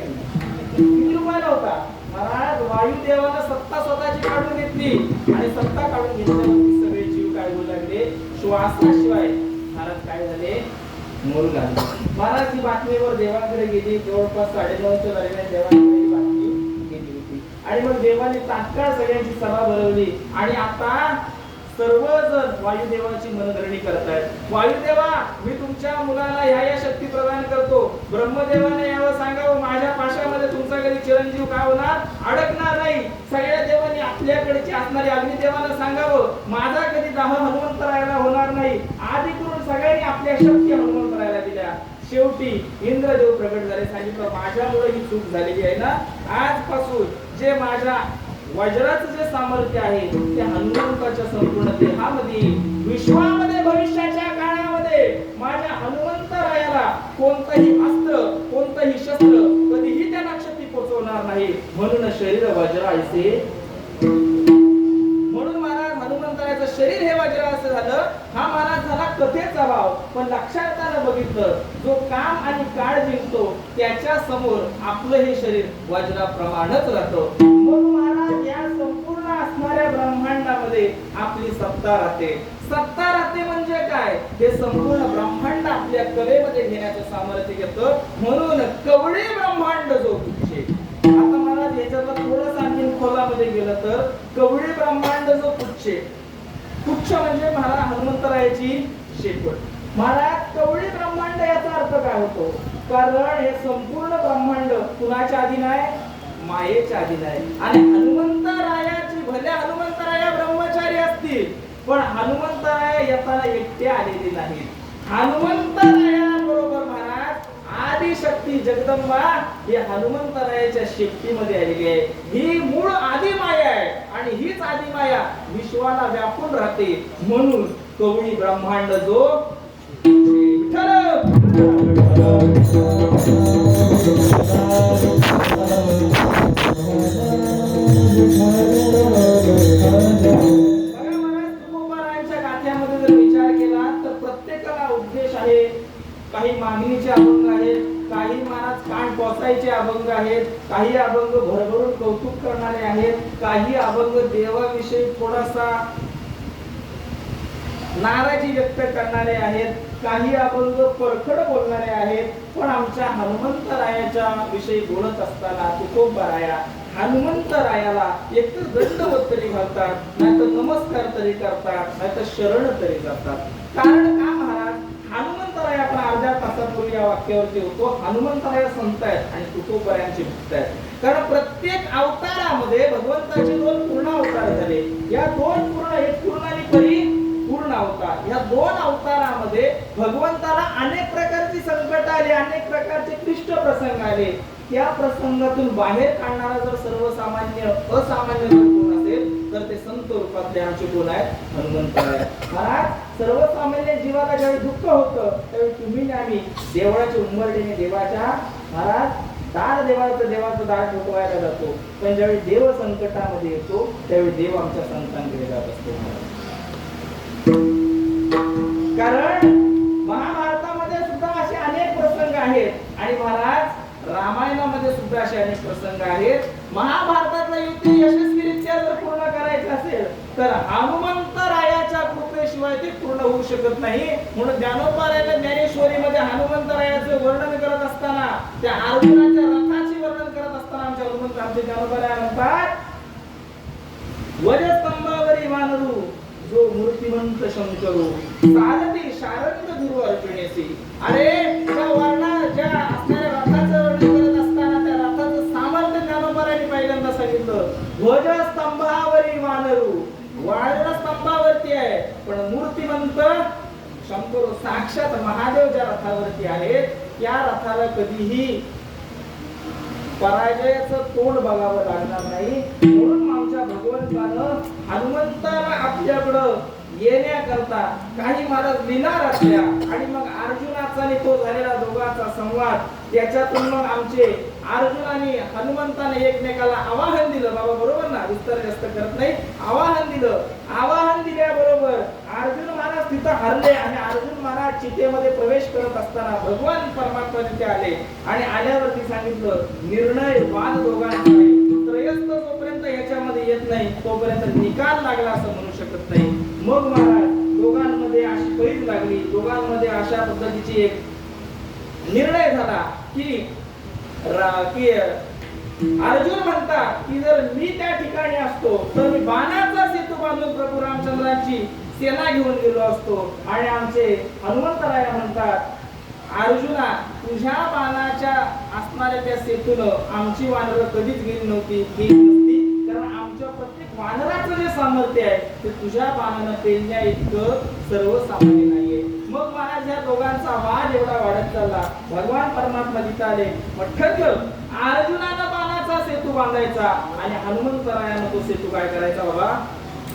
किती रुपयाला होता? महाराज वायुदेवानं सत्ता स्वतःची काढून घेतली आणि सत्ता काढून घेतल्यावरती सगळे जीव काय बोलू लागले, श्वासाशिवाय महाराज काय झाले, मोर झाले. महाराज ही बातमीवर देवाकडे गेली. जवळपास 9:30च्या दरम्यान देवाकडे ही बातमी गेली होती आणि मग देवाने तात्काळ सगळ्यांची सभा भरवली आणि आता सर्वजण वायुदेवाची मनधरणी करतायत. वायुदेवा, मी तुमच्या मुलाला ह्या शक्ती प्रदान करतो. ब्रह्मदेवाने यावं सांगावं, माझ्या पाशामध्ये तुमचा कधी चिरंजीव काय होणार, अडकणार नाही. सगळ्या देवांनी आपल्याकडची असणारी अग्निदेवाला सांगावं, माझा कधी दाह हनुमंतरायाला होणार नाही. आधी करून सगळ्यांनी आपल्या शक्ती हनुमंतरायाला दिल्या. शेवटी इंद्रदेव प्रगट झाले. सांगितलं, माझ्यामुळे ही चूक झालेली आहे ना, आजपासून जे माझ्या वज्राचं जे सामर्थ्य आहे ते हनुमंताच्या संपूर्ण देहामध्ये, विश्वामध्ये, भविष्याच्या काळामध्ये माझ्या हनुमंतरायाला कोणतंही अस्त्र, कोणतंही शस्त्र कधीही त्यांना क्षती पोहोचवणार नाही. म्हणून शरीर वज्रायचे, म्हणून महाराज हनुमंतरायाचं शरीर हे वज्र असं झालं. हा महाराज झाला कथेचा भाव, पण लक्षात आलं बघितलं, जो काम आणि काळ जिंकतो त्याच्या समोर आपलं हे शरीर वज्राप्रमाणेच राहतं. मग महाराज या संपूर्ण असणाऱ्या ब्रह्मांडामध्ये आपली सत्ता राहते. सत्ता राहते म्हणजे काय, हे संपूर्ण ब्रह्मांड आपल्या कलेमध्ये घेण्याचं सामर्थ्य घेतं. म्हणून कवळे ब्रह्मांड जो तुझे, आता महाराज याच्यातला थोडंसं आणखी खोलामध्ये गेलं तर कवळे ब्रह्मांड जो पुच्छे, पुच्छ म्हणजे महाराज हनुमंतरायाची शेपट. महाराज कवळी ब्रह्मांड याचा अर्थ काय होतो, कारण हे संपूर्ण ब्रह्मांड कुणाच्या अधीन आहे, मायेच्या अधीन आहे. आणि हनुमंतरायाची, भले हनुमंतराया ब्रह्मचारी असतील पण हनुमंतराया येताना एकटे आलेले नाहीत. हनुमंतराया बरोबर महाराज आदिशक्ती जगदंबा हे हनुमंतरायाच्या शेपटीमध्ये आलेली आहे. ही मूळ आदी माया आहे आणि हीच आदी माया विश्वाला व्यापून राहते. म्हणून कवळी ब्रह्मांड जो गाथ्यामध्ये जर विचार केला तर प्रत्येकाला उद्देश आहे. काही मागणीचे अभंग आहेत, काही महाराज कान टोचायचे अभंग आहेत, काही अभंग भरभरून कौतुक करणारे आहेत, काही अभंग देवाविषयी थोडासा नाराजी व्यक्त करणारे आहेत, काही अभंग परखड बोलणारे आहेत. पण आमच्या हनुमंतरायाच्या विषयी बोलत असताना तुकोबाराया हनुमंतरायाला एकतर दंडवत तरी घालतात, नाहीतर नमस्कार तरी करतात, नाहीतर शरण तरी जातात. कारण का महाराज, हनुमंतराय आपण अर्ध्या तासापूर्वी या वाक्यावरती होतो. हनुमंतराय संत आहेत आणि तुकोबारायांचे भक्त आहेत. कारण प्रत्येक अवतारामध्ये भगवंताचे 2 पूर्ण अवतार झाले. या 2 पूर्ण, एक पूर्ण आणि परी पूर्ण अवतार, या 2 अवतारामध्ये भगवंताला अनेक प्रकारची संकट आली, अनेक प्रकारचे क्लिष्ट प्रसंग आले. त्या प्रसंगातून बाहेर काढणारा जर सर्वसामान्य असामान्य कोण असेल तर ते संत रूपातले आमचे कोण आहेत, हनुमंतराय महाराज. सर्वसामान्य जीवाला ज्यावेळी दुःख होतं त्यावेळी तुम्ही आम्ही देवळाच्या उंबरठीने देवाच्या महाराज देवाचं दार ठोकवायला जातो. पण ज्यावेळी देव संकटामध्ये येतो त्यावेळी देव आमच्या संतांकडे जात असतो. कारण महाभारतामध्ये सुद्धा असे अनेक प्रसंग आहेत आणि महाराज रामायणामध्ये सुद्धा असे अनेक प्रसंग आहेत. महाभारतातलं युद्ध यशस्वीरित्या जर पूर्ण करायचं असेल तर हनुमंतरायाच्या कृपेशिवाय ते पूर्ण होऊ शकत नाही. म्हणून ज्ञानोबारायाने ज्ञानेश्वरीमध्ये हनुमंतरायाचं वर्णन करत असताना, त्या अर्जुनाच्या रथाचे वर्णन करत असताना आमचे ज्ञानोबाराया म्हणतात, वजस्तंभावरी वानरू जो मूर्तिमंत शंकरू सारथी शारंग ध्रुव अर्जुनेसी. अरे त्या ज्या असणाऱ्या रथाचं वर्णन करत असताना त्या रथाचं सामर्थ्य ज्ञानोबारायांनी पहिल्यांदा सांगितलं. ध्वजस्तंभावरी वानरू, वानर स्तंभावरती आहे पण मूर्तिमंत शंकरू साक्षात महादेव ज्या रथावरती आहेत त्या रथाला कधीही पराजयाचं तोंड बघावं लागणार नाही. म्हणून आमच्या भगवंतानं हनुमंताला आपल्याकडं येण्याकरता काही महाराज लिहिणार असल्या आणि मग अर्जुनाचा आणि तो झालेला दोघांचा संवाद, त्याच्यातून मग आमचे अर्जुन आणि हनुमंताने एकमेकाला आवाहन दिलं. बाबा बरोबर ना, विस्तार जास्त करत नाही, आवाहन दिलं. आवाहन दिल्याबरोबर अर्जुन महाराज तिथं हरले आणि अर्जुन महाराज चितेमध्ये प्रवेश करत असताना भगवान परमात्मा तिथे आले आणि आल्यावरती सांगितलं, निर्णय वाद दोघांचा आहे. त्रयस्थ जोपर्यंत याच्यामध्ये येत नाही तोपर्यंत निकाल लागला असं म्हणू शकत नाही. मग महाराज दोघांमध्ये अशी पैज लागली, दोघांमध्ये अशा पद्धतीची एक निर्णय झाला की अर्जुन म्हणतात की जर मी त्या ठिकाणी असतो तर मी बाणाचा सेतू बांधून प्रभू रामचंद्रांची सेना घेऊन गेलो असतो. आणि आमचे हनुमंतराय म्हणतात, अर्जुना तुझ्या बाणाच्या असणाऱ्या त्या सेतूनं आमची वानरं कधीच गेली नव्हती, कारण आमच्या प्रत्येक वानराचं जे सामर्थ्य आहे ते तुझ्या बाणानं पेलण्या इतकं सर्वसामान्य नाहीये. मग महाराज या दोघांचा वाद एवढा वाढत चालला. भगवान परमात्मा तिथं आले. मग ठरलं अर्जुनानं बाणाचा सेतू बांधायचा आणि हनुमंतरायानं तो सेतू काय करायचा बाबा,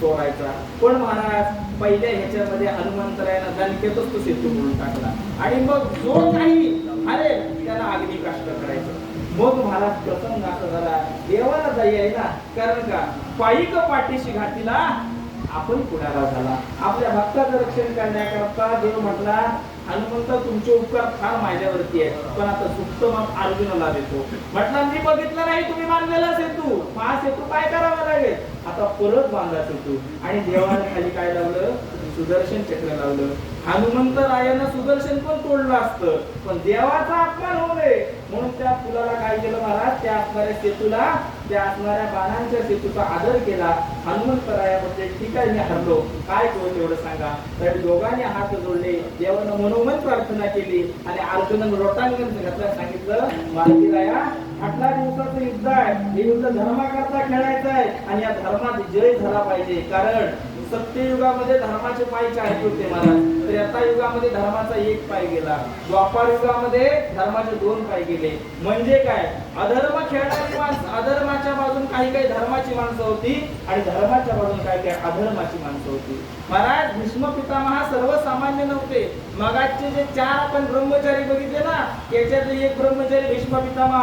तोडायचा. पण महाराज पहिल्या ह्याच्यामध्ये हनुमंतरायानं दणकेतच तो सेतू तोडून टाकला आणि मग जो काही हरेल त्याला अग्नी काष्ट करायचं. मग महाराज प्रसंग असा झाला, देवाला जाई आहे ना, कारण का पायिक पाठीशी घातीला आपण पुण्याला झाला. आपल्या भक्ताचं रक्षण करण्याकरता देव म्हटला, हनुमंत तुमचे उपकार फार माझ्यावरती आहे पण आता सुप्त मग अर्जुनाला देतो. म्हटलं मी बघितलं नाही तुम्ही बांधलेला सेतू, हा सेतू काय करावा लागेल, आता परत बांधा सेतू. आणि देवाने खाली काय लावलं, सुदर्शन चक्र लावलं. हनुमंतरायानं सुदर्शन पण तोडलं असतं पण देवाचा अपमान होऊ नये म्हणून त्या फुलाला काय केलं महाराज, त्या असणाऱ्या सेतूला, त्या असणाऱ्या बाणांच्या सेतूचा आदर केला. हनुमंतरायामध्ये ठीक आहे मी हरलो, काय करू तेवढं सांगा. तर दोघांनी हात जोडले, देवानं मनोमन प्रार्थना केली आणि अर्जुनानं लोटांगण घातलं. सांगितलं, मारुतीराया 18 दिवसाचं युद्ध आहे, हे युद्ध धर्माकरता खेळायचं आहे आणि या धर्मात जय झाला पाहिजे. कारण सत्ययुगामध्ये धर्माचे पाय 4 होते महाराज, त्रेता युगामध्ये धर्माचा 1 पाय गेला, द्वापार युगामध्ये धर्माचे 2 पाय गेले. म्हणजे काय, अधर्म खेळणारी माणसं, अधर्माच्या बाजून काही काही धर्माची माणसं होती आणि धर्माच्या बाजून काही काही अधर्माची माणसं होती. महाराज भीष्म पितामह सर्वसामान्य नव्हते. मगाचे जे 4 आपण ब्रह्मचारी बघितले ना, त्याच्यातले एक ब्रह्मचारी भीष्म पितामह,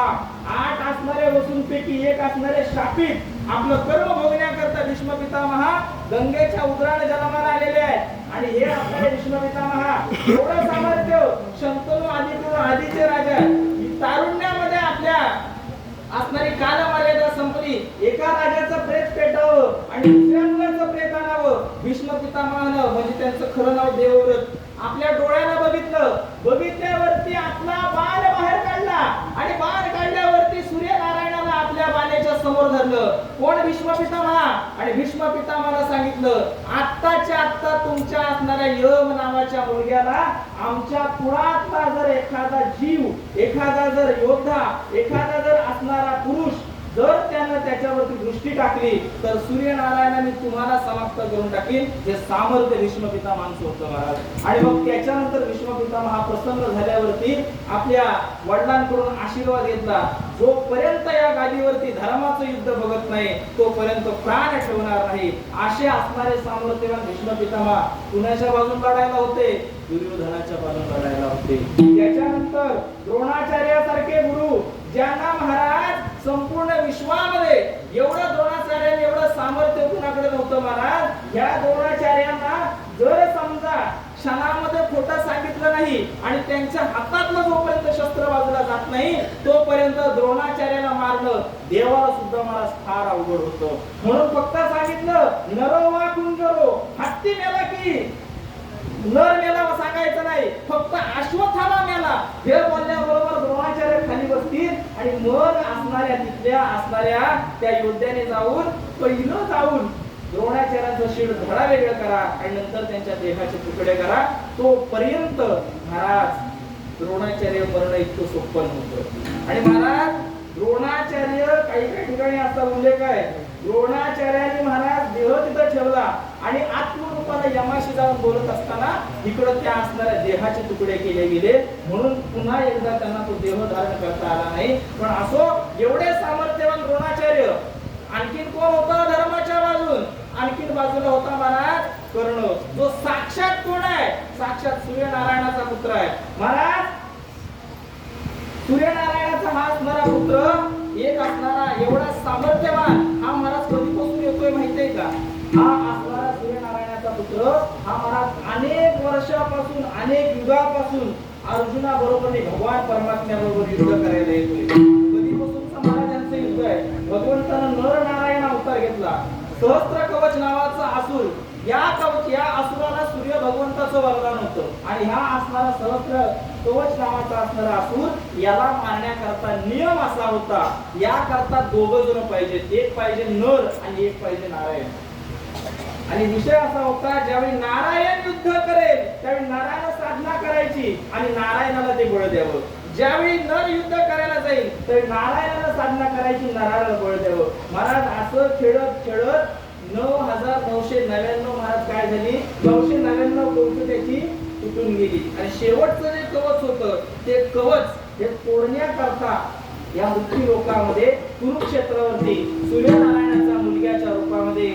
8 असणारे वसूंपैकी 1 असणारे शापित, आपलं कर्म भोगण्याकरता भीष्म पितामह गंगेच्या उद्राण जन्माला आलेले आहेत. आणि हे आपले भीष्म पितामह एवढं सामर्थ्य, शंतनू आदिचे राजा, तारुण्यामध्ये आपल्या असणारी कालमर्यादा संपली, एका राजाचं प्रेत पेटावं आणि दुसऱ्या मुलाचं प्रेत आणावं. भीष्म पितामहानं म्हणजे त्यांचं खरं नाव देवव्रत, आपल्या डोळ्याला बघितलं, बघितल्यावरती आपला बाण बाहेर काढला आणि बाण काढल्यावरती सूर्यनारायणाला आपल्या बाणाच्या समोर धरलं. कोण, भीष्म पितामह. आणि भीष्म पितामहाला सांगितलं, आत्ताच्या आत्ता तुमच्या असणाऱ्या यम नावाच्या मुलग्याला आमच्या कुळातला जर एखादा जीव, एखादा जर योद्धा, एखादा जर असणारा पुरुष जर त्यानं त्याच्यावरती दृष्टी टाकली तर सूर्यनारायणाने तुम्हाला समाप्त करून टाकील. हे सामर्थ्य भीष्म पितामहांचं होतं महाराज. आणि मग त्याच्यानंतर भीष्म पितामह हा प्रसन्न झाल्यावरती आपल्या वडिलांकडून आशीर्वाद घेतला, जोपर्यंत या गादीवरती धर्माचं युद्ध बघत नाही तोपर्यंत प्राण ठेवणार नाही. असे असणारे सामर्थ्यवान भीष्म पितामह कुणाच्या बाजून लढायला होते, दुर्योधनाच्या बाजून लढायला होते. त्याच्यानंतर द्रोणाचार्यासारखे गुरु, ज्यांना महाराज संपूर्ण विश्वामध्ये एवढं द्रोणाचार्यांनी एवढं सामर्थ्य कुणाकडे नव्हतं महाराज. या द्रोणाचार्यांना जर समजा क्षणामध्ये खोटं सांगितलं नाही आणि त्यांच्या हातातलं जोपर्यंत शस्त्र बाजूला जात नाही तोपर्यंत त्यामुळं देवाला सुद्धा मला फार अवघड होतं. म्हणून फक्त सांगितलं नरो वा कुंजरो, हत्ती मेला की नर मेला सांगायचं नाही, फक्त अश्वत्थामा मेला हे बोलल्याबरोबर द्रोणाचार्य खाली बसतील आणि मग तिथल्या असणाऱ्या त्या योद्ध्याने पहिलं जाऊन द्रोणाचार्याचं शिड धडा वेगळं करा आणि नंतर त्यांच्या देहाचे तुकडे करा. तोपर्यंत महाराज द्रोणाचार्य मरण इतकं सोपं नव्हतं. आणि महाराज द्रोणाचार्य काही ठिकाणी असा उल्लेख आहे, द्रोणाचार्याने महाराज देह तिथं ठेवला आणि आत्मरूपाने यमाशी जाऊन बोलत असताना इकडं त्या असणाऱ्या देहाचे तुकडे केले गेले, म्हणून पुन्हा एकदा त्यांना तो देह धारण करता आला नाही. पण असो, एवढे सामर्थ्यवान द्रोणाचार्य. आणखीन कोण होता धर्माच्या बाजून? आणखीन बाजूला होता महाराज कर्ण, जो साक्षात कोण आहे? साक्षात सूर्यनारायणाचा पुत्र आहे. महाराज सूर्यनारायणाचा हा असणारा पुत्र, एक असणारा एवढा सामर्थ्यवान हा महाराज कधीपासून येतोय माहितीये का? हा असणारा सूर्यनारायणाचा पुत्र हा महाराज अनेक वर्षापासून, अनेक युगापासून अर्जुना बरोबर भगवान परमात्म्या बरोबर युद्ध करायला येतोय. कधीपासूनचा महाराजांचं युद्ध आहे. भगवंतानं नर नारायण अवतार घेतला. सहस्त्र कवच नावाचा असुर, या असुराला सूर्य भगवंताचं वरदान होतं आणि हा असणारा सहस्त्र कवच नावाचा असणारा असुर याला मारण्याकरता नियम असा होता, याकरता दोघं जण पाहिजेत, एक पाहिजे नर आणि एक पाहिजे नारायण. आणि विषय असा होता, ज्यावेळी नारायण युद्ध करेल त्यावेळी नराला साधना करायची आणि नारायणाला ते बळ द्यावं. ज्यावेळी नर युद्ध करायला जाईल त्यावेळी नारायणाला साधना करायची, नराला बळ द्यावं. महाराज असं खेळत खेळत 9999 महाराज काय झाली, 999 कवच त्याची तुटून गेली आणि शेवटचं जे कवच होतं ते कवच हे तोडण्याकरता या मृत्यू लोकांमध्ये कुरुक्षेत्रावरती सूर्यनारायणाच्या मुलग्याच्या रूपामध्ये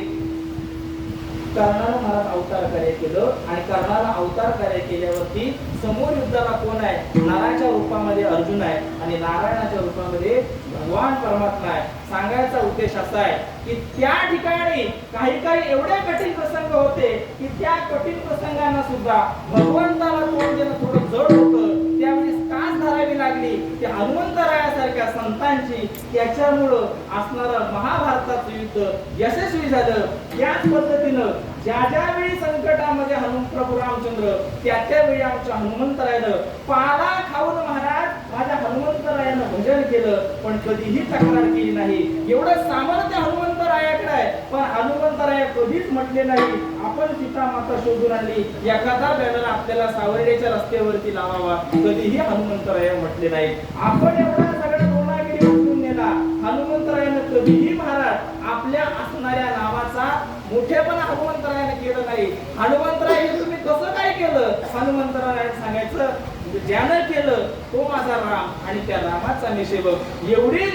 कर्णानं महाराज अवतार कार्य केलं. आणि कर्णाला अवतार कार्य केल्यावरती समोर युद्धाला कोण आहे? नराच्या रूपामध्ये अर्जुन आहे आणि नारायणाच्या रूपामध्ये भगवान परमात्मा आहे. सांगायचा उद्देश असा आहे की त्या ठिकाणी काही एवढे कठीण प्रसंग होते की त्या कठीण प्रसंगांना सुद्धा भगवंताला तोंड देणं थोडं जड होतं. त्यावेळी कास धरावी लागली ते हनुमंतरायासारख्या संतांची. त्याच्यामुळं असणारं महाभारताचं युद्ध यशस्वी झालं. याच पद्धतीनं ज्या वेळी संकटामध्ये प्रभू रामचंद्र त्यावेळी आमच्या हनुमंतरायानं पाला खाऊन महाराज माझ्या हनुमंतरायानं भजन केलं, पण कधीही तक्रार केली नाही. एवढं सामर्थ्य हनुमंतरायाकडे आहे, पण हनुमंतराया कधीच म्हटले नाही आपण सीता माता शोधून आणली, एखादा बॅनर आपल्याला सावर्ड्याच्या रस्त्यावरती लावावा, कधीही हनुमंतराया म्हटले नाही. आपण एवढा सगळा गुणागिरी उचलून नेला, हनुमंतरायानं कधीही महाराज आपल्या असणाऱ्या नावाचा मोठेपणा हनुमंतरायाने केलं नाही. हनुमंतराय तुम्ही कसं काय केलं? हनुमंतरायाने सांगायचं ज्यानं केलं तो माझा राम आणि त्या रामाचा मी सेवक. एवढी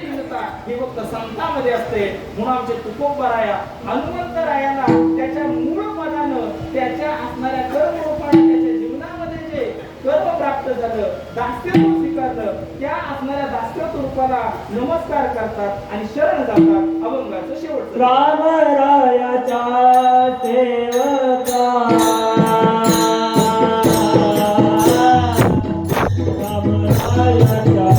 लीनता ही फक्त संतांमध्ये असते. म्हणून आमचे तुकोबराया हनुमंतरायाला त्याच्या मूळ पदानं त्याच्या असणाऱ्या कर्मरूपाने त्याच्या जीवनामध्ये जे कर्म प्राप्त झालं, दास्यत्व स्वीकारलं, त्या असणाऱ्या दास्यत्व रूपाला नमस्कार करतात आणि शरण जातात. अभंगाचं शेवटचं राम रायाच्या सेवका, राम रायाच्या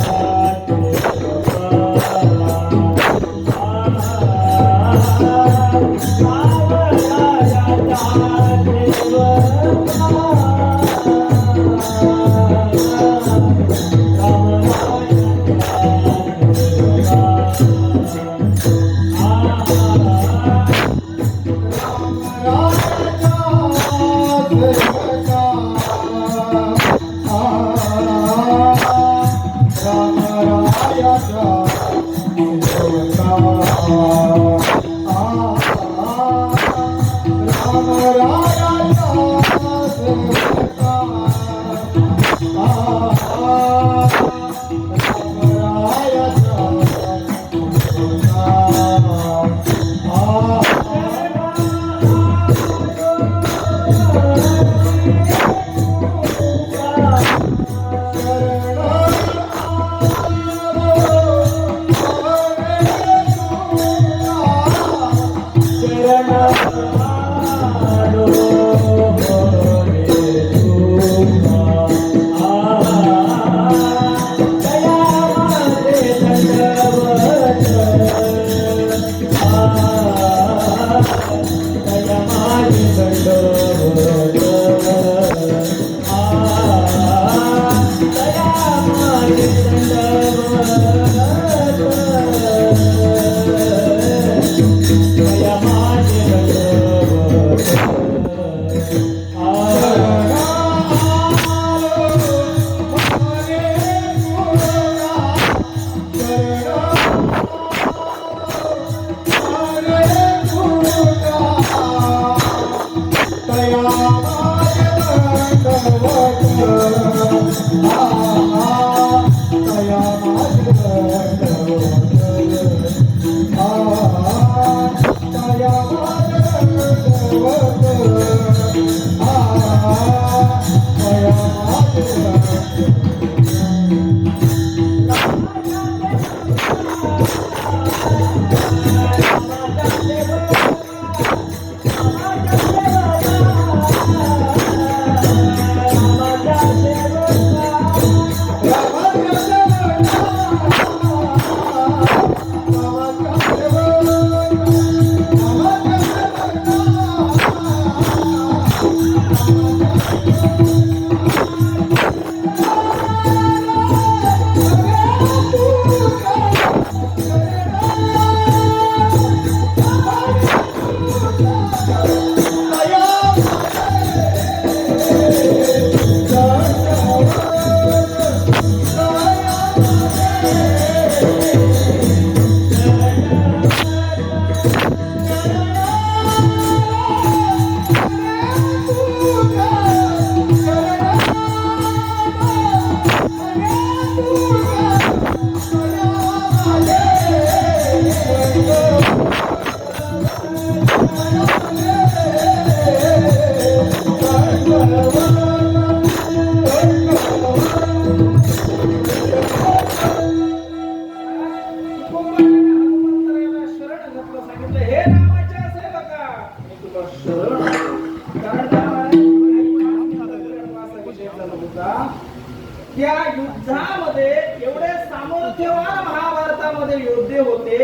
त्या युद्धामध्ये एवढे सामर्थ्यवान महाभारतामध्ये योद्धे होते,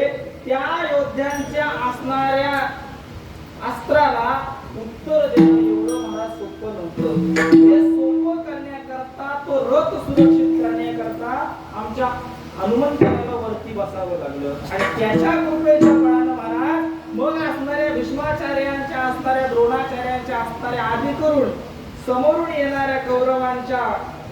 त्या योद्ध्यांच्या असणाऱ्या अस्त्राला उत्तर देणं एवढं मला सोपं नव्हतं. हे सोपं करण्याकरता, तो रथ सुरक्षित करण्याकरता आमच्या हनुमंताला वरती बसावं लागलं आणि त्याच्या कृपेच्या बळानं महाराज मग असणाऱ्या भीष्माचार्यांच्या, असणाऱ्या द्रोणाचार्यांच्या, असणाऱ्या आधी करून समोरून येणाऱ्या कौरवांच्या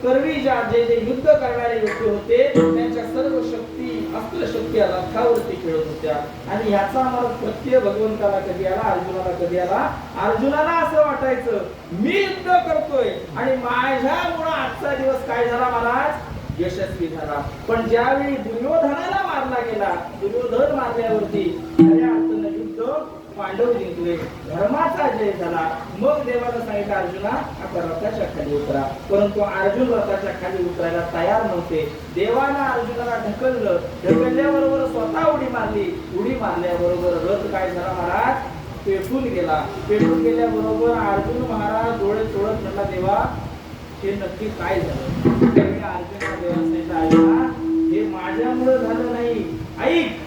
करवी जे युद्ध करणारे योद्धे होते त्यांच्या सर्व शक्ती, अस्त्रशक्ती रथावरती खेळत होत्या. आणि ह्याचा आम्हाला प्रत्यय भगवंताला कधी आला, अर्जुनाला कधी आला. अर्जुनाला असं वाटायचं मी युद्ध करतोय आणि माझ्यामुळे आजचा दिवस काय झाला महाराज, यशस्वी झाला. पण ज्यावेळी दुर्योधनाला मारला गेला, दुर्योधन मारल्यावरती खऱ्या अर्थानं युद्ध पांडव जिंकले, धर्माचा जय झाला. मग देवाला सांगितलं अर्जुना आता रथाच्या खाली उतरा. परंतु अर्जुन रथाच्या खाली उतरायला तयार नव्हते. देवानं अर्जुनाला ढकललं, ढकलल्याबरोबर स्वतः उडी मारली. उडी मारल्याबरोबर रथ काय झाला महाराज, पेटून गेला. पेटून गेल्याबरोबर अर्जुन महाराज डोळे चोळत म्हणला देवा हे नक्की काय झालं. त्यावेळी अर्जुनाला देवाला सांगितलं अर्जुना हे माझ्यामुळे झालं नाही. ऐक,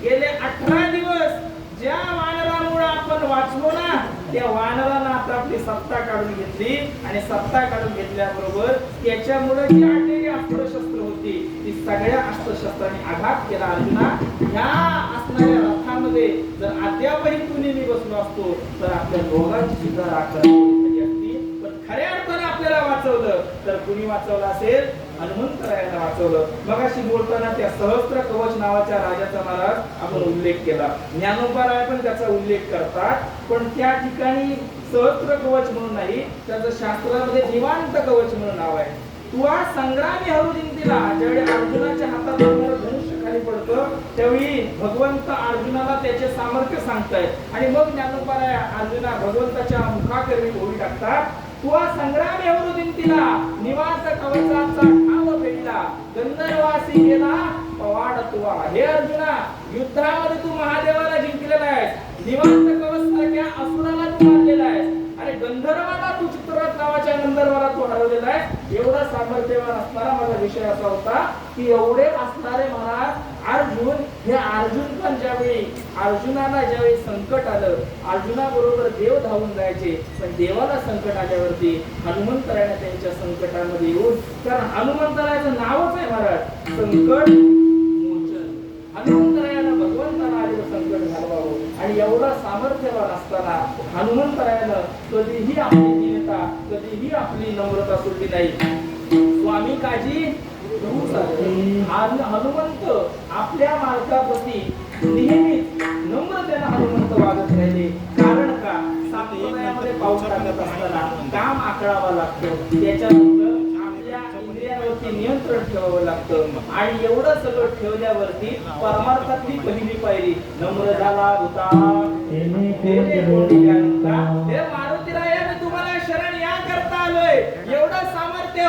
गेले 18 दिवस ज्या वानरामुळे आपण वाचलो ना, त्या वानरानं आता आपली सत्ता काढून घेतली आणि सत्ता काढून घेतल्याबरोबर त्याच्यामुळे जी आलेली अस्त्रशस्त्र होती ती सगळ्या अस्त्रशस्त्रांनी आघात केला. अर्जुना ह्या असणाऱ्या रथामध्ये जर अद्यापही कुणी मी बसलो असतो तर आपल्या दोघांची सुद्धा राख झाली असती. पण खऱ्या अर्थानं आपल्याला वाचवलं तर कुणी वाचवलं असेल, हनुमंतरायाला वाचवलं. मगाशी बोलताना त्या सहस्त्र कवच नावाच्या राजाचा महाराज आपण उल्लेख केला. ज्ञानोबाराय पण त्याचा उल्लेख करतात, पण त्या ठिकाणी सहस्त्र कवच म्हणून नाही, त्याचं शास्त्रामध्ये निवांत कवच म्हणून नाव आहे. तुवा संग्रामी हरुदिंतीला ज्यावेळी अर्जुनाच्या हातात धनुष्य खाली पडतं त्यावेळी भगवंत अर्जुनाला त्याचे सामर्थ्य सांगतायत आणि मग ज्ञानोबाराय अर्जुना भगवंताच्या मुखाकरवी ओळी टाकतात. तुवा संग्रामी हरुदिंतीला निवांत कवचाचा ठाव भेटला, गंधर्वासी गेला पवाड तुवा. हे अर्जुना युद्धामध्ये तू महादेवाला जिंकलेला आहेस, निवांत कवच सारख्या असुराला तू मारलेला आहेस आणि गंधर्वाला तू चित्ररथ नावाच्या गंधर्वाला तू हरवलेला आहेस. एवढा सामर्थ्यवान असणारा माझा विषय असा होता की एवढे असणारे महाराज अर्जुन हे अर्जुन पण अर्जुनाला ज्यावेळी संकट आलं, अर्जुनाबरोबर देव धावून जायचे, पण देवाला संकट आल्यावरती हनुमंतरायाने त्यांच्या संकटामध्ये येऊन, कारण हनुमंतरायाचं नावच आहे महाराज संकट मोचन. हनुमंतरायाला भगवंताला आलेलं संकट घालवावं आणि एवढा सामर्थ्यवान असताना हनुमंतरायानं कधीही आपली दीनता, कधीही आपली नम्रता सोडली नाही. स्वामी काजी हनुमंत आपल्या मालकाप्रती नेहमीच नम्रतेने हनुमंत वागत राहिले. कारण का संप्रदायामध्ये पाऊल टाकत असताना काम आखडावं लागतं, त्याच्यानंतर आपल्या इंद्रियांवरती नियंत्रण ठेवावं लागतं आणि एवढं सगळं ठेवल्यावरती परमार्थातली पहिली पायरी नम्र झाला होता. हे मारुतीरायाने तुम्हाला शरण या करता आलोय. एवढं सामर्थ्य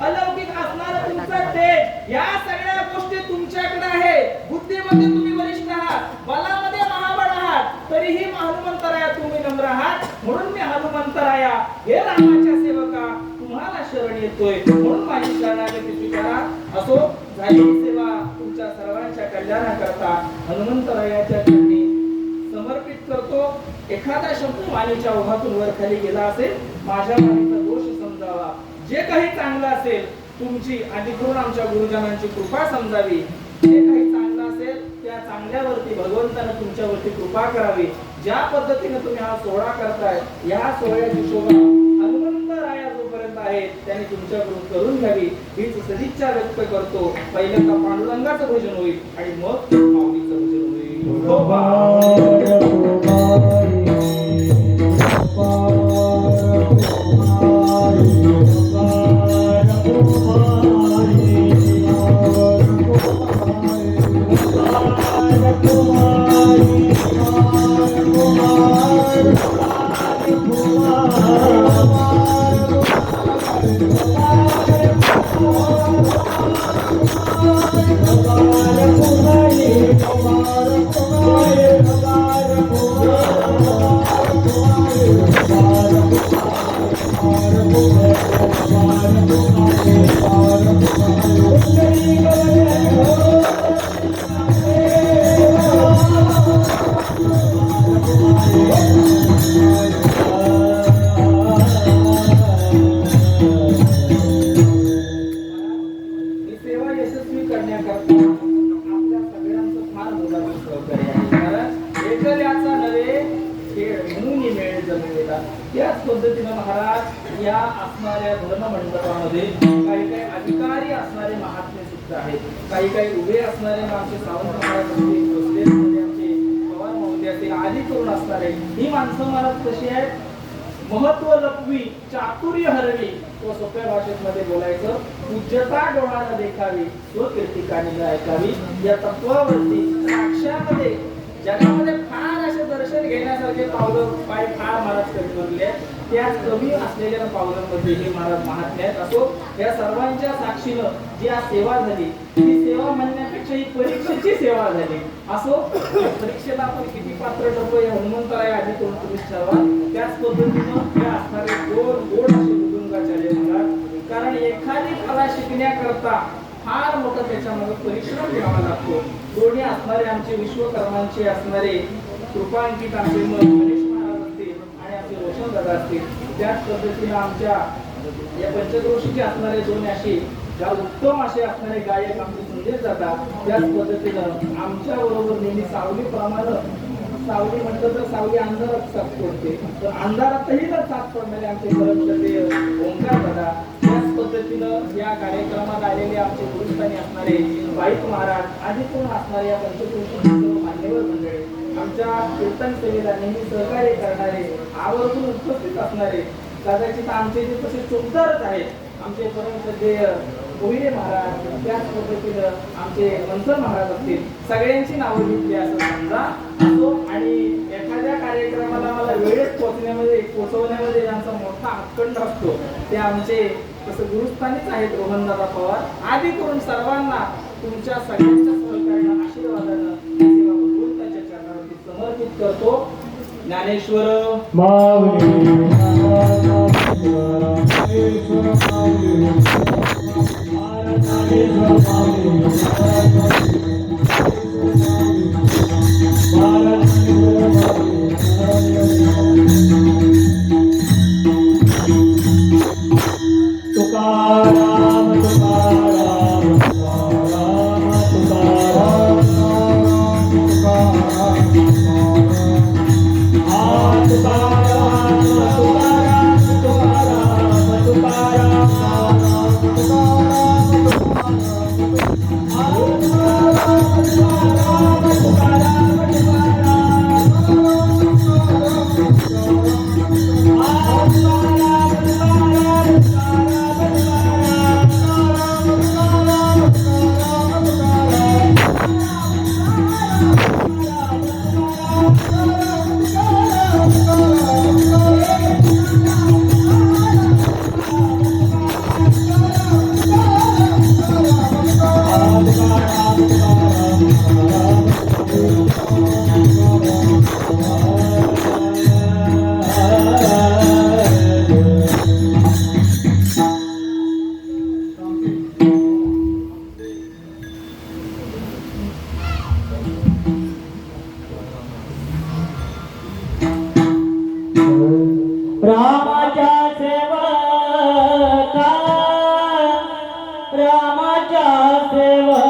अलौकिक असणारं तुमचं तेज, या सगळ्या गोष्टी तुमच्याकडे आहे. बुद्धीमध्ये तुम्ही वरिष्ठ आहात, बलामध्ये महाबळ आहात, तरीही हनुमंतराया तुम्ही नम्र आहात. म्हणून मी हनुमंतराया हे रामाच्या सेवका तुम्हाला शरण येतोय. म्हणून माझी शरणागती स्वीकारा. असो झाली सेवा तुमच्या सर्वांच्या कल्याणाकरता हनुमंतरायाच्या चरणी समर्पित करतो. एखादा शब्द वाणीच्या ओघातून वर खाली गेला असेल, माझ्या वाणीचा दोष समजावा. जे काही चांगलं असेल तुमची अधिकृत आमच्या गुरुजनांची कृपा समजावी. जे काही चांगलं असेल त्या चांगल्यावरती भगवंतानं तुमच्यावरती कृपा करावी. ज्या पद्धतीने तुम्ही हा सोहळा करताय, या सोहळ्याची शोभा हनुमंतराया जोपर्यंत आहे त्याने तुमच्याकडून करून घ्यावी हीच सदिच्छा व्यक्त करतो. पहिल्यांदा पांडुरंगाचं भजन होईल आणि मग माऊलीचं भजन होईल. हो त्याच पद्धतीने महाराज या असणाऱ्या धर्ममंडपामध्ये काही काही अधिकारी असणारे महात्मे सुद्धा आहेत. काही काही उभे असणारे आमचे सावंत महाराज असतील, बसलेले आमचे पवार महोदय असतील, आदी करून असणारे ही माणसं महाराज कशी आहेत? महत्व लपवी, चातुर्य हरवी, तो सोप्या भाषेत मध्ये बोलायचं, पूज्यता डोळ्याला देखावी, स्वकीर्ती कानीला ऐकावी. या तत्वावरती साक्षामध्ये जगामध्ये फार असे दर्शन घेण्यासारखे पावलं पाय फार महाराज कमी बनले. त्याच कमी असलेल्या पावलांमध्ये हे महाराज महात्मे आहेत. असो या सर्वांच्या साक्षीनं जी आज सेवा झाली, ही सेवा म्हणण्यापेक्षा ही परीक्षेची सेवा झाली. असो परीक्षेला आपण किती पात्र ठरतो या हनुमंतराया आधी करून तुम्ही ठरवा. त्याच पद्धतीनं हे असणारे गोड असे मृदुंगाचार्य महाराज, कारण एखादी कला शिकण्याकरता फार मोठा त्याच्यामध्ये परिश्रम घ्यावा लागतो. दोन्ही असणारे आमचे विश्वकर्मांचे असणारे कृपांकित आमचे गणेश महाराज असतील आणि आमचे रोशन दादा असतील. त्याच पद्धतीने आमच्या या पंचक्रोशीचे असणारे दोन असे उत्तम असे असणारे गायक आमचे संदेश जातात. त्याच पद्धतीनं आमच्या बरोबर नेहमी सावलीप्रमाणे, सावली म्हटलं तर सावली अंधारात साथ पडते, तर अंधारातही न साथ पडणारे आमचे परमश्रद्धेय ओंकार दादा. त्याच पद्धतीनं या कार्यक्रमात आलेले आमचे गुरुस्थानी असणारे वाईट महाराज आदी कोण असणारे या पंचक्रोशी मान्यवर मंडळी, आमच्या कीर्तन सेवेला नेहमी सहकार्य करणारे, आवर्जून उपस्थित असणारे, कदाचित आमचे जे तसे चोपदारच आहेत आमचे परमश्रद्धेय मोहिरे महाराज, त्याच पद्धतीनं आमचे मनसर महाराज असतील, सगळ्यांची नावं घेतली असं समजा. असो आणि एखाद्या कार्यक्रमाला मला वेळेत पोहोचवण्यामध्ये ज्यांचा मोठा हातखंड असतो ते आमचे तसं गुरुस्थानीच आहेत रोहनदादा पवार. आदी करून सर्वांना तुमच्या सगळ्यांच्या सहकार्यानं आशीर्वादानं सेवा भगवंताच्या चरणावरती समर्पित करतो. ज्ञानेश्वर माऊली रामाच्या सेवका रामाच्या सेवका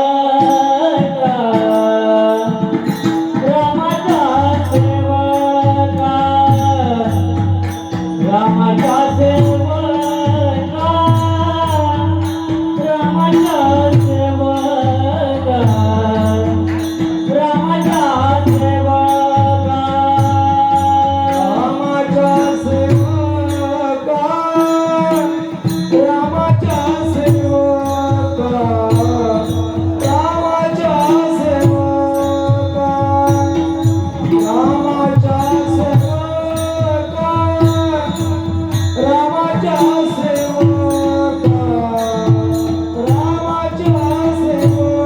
रामाच्या सेवका रामाच्या सेवका रामाच्या सेवका रामाच्या सेवका रामाच्या सेवका रामाच्या सेवका रामाच्या सेवका रामाच्या सेवका रामाच्या सेवका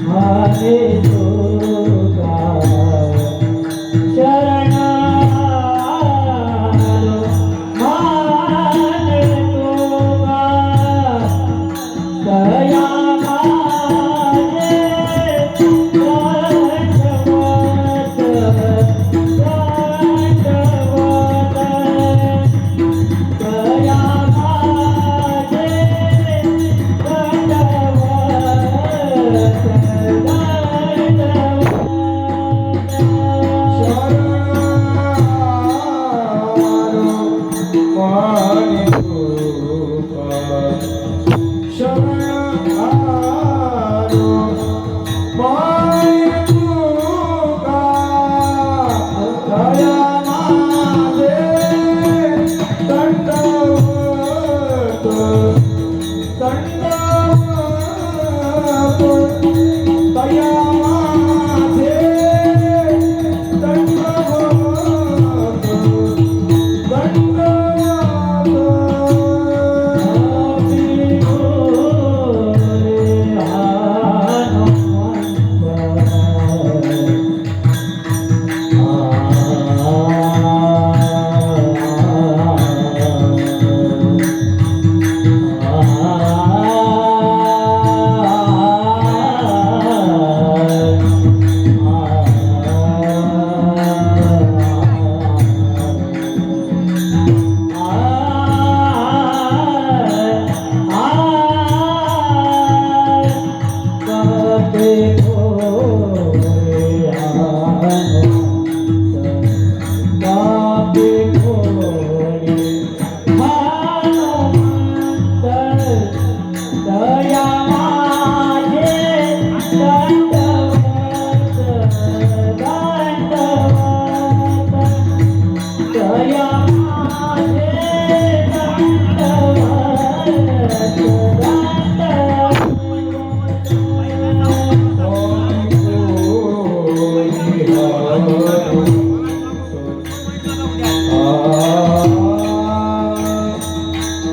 हरे तुका शरण माने तुका दया माझे दंडवत दंडवत दया माझे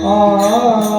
आ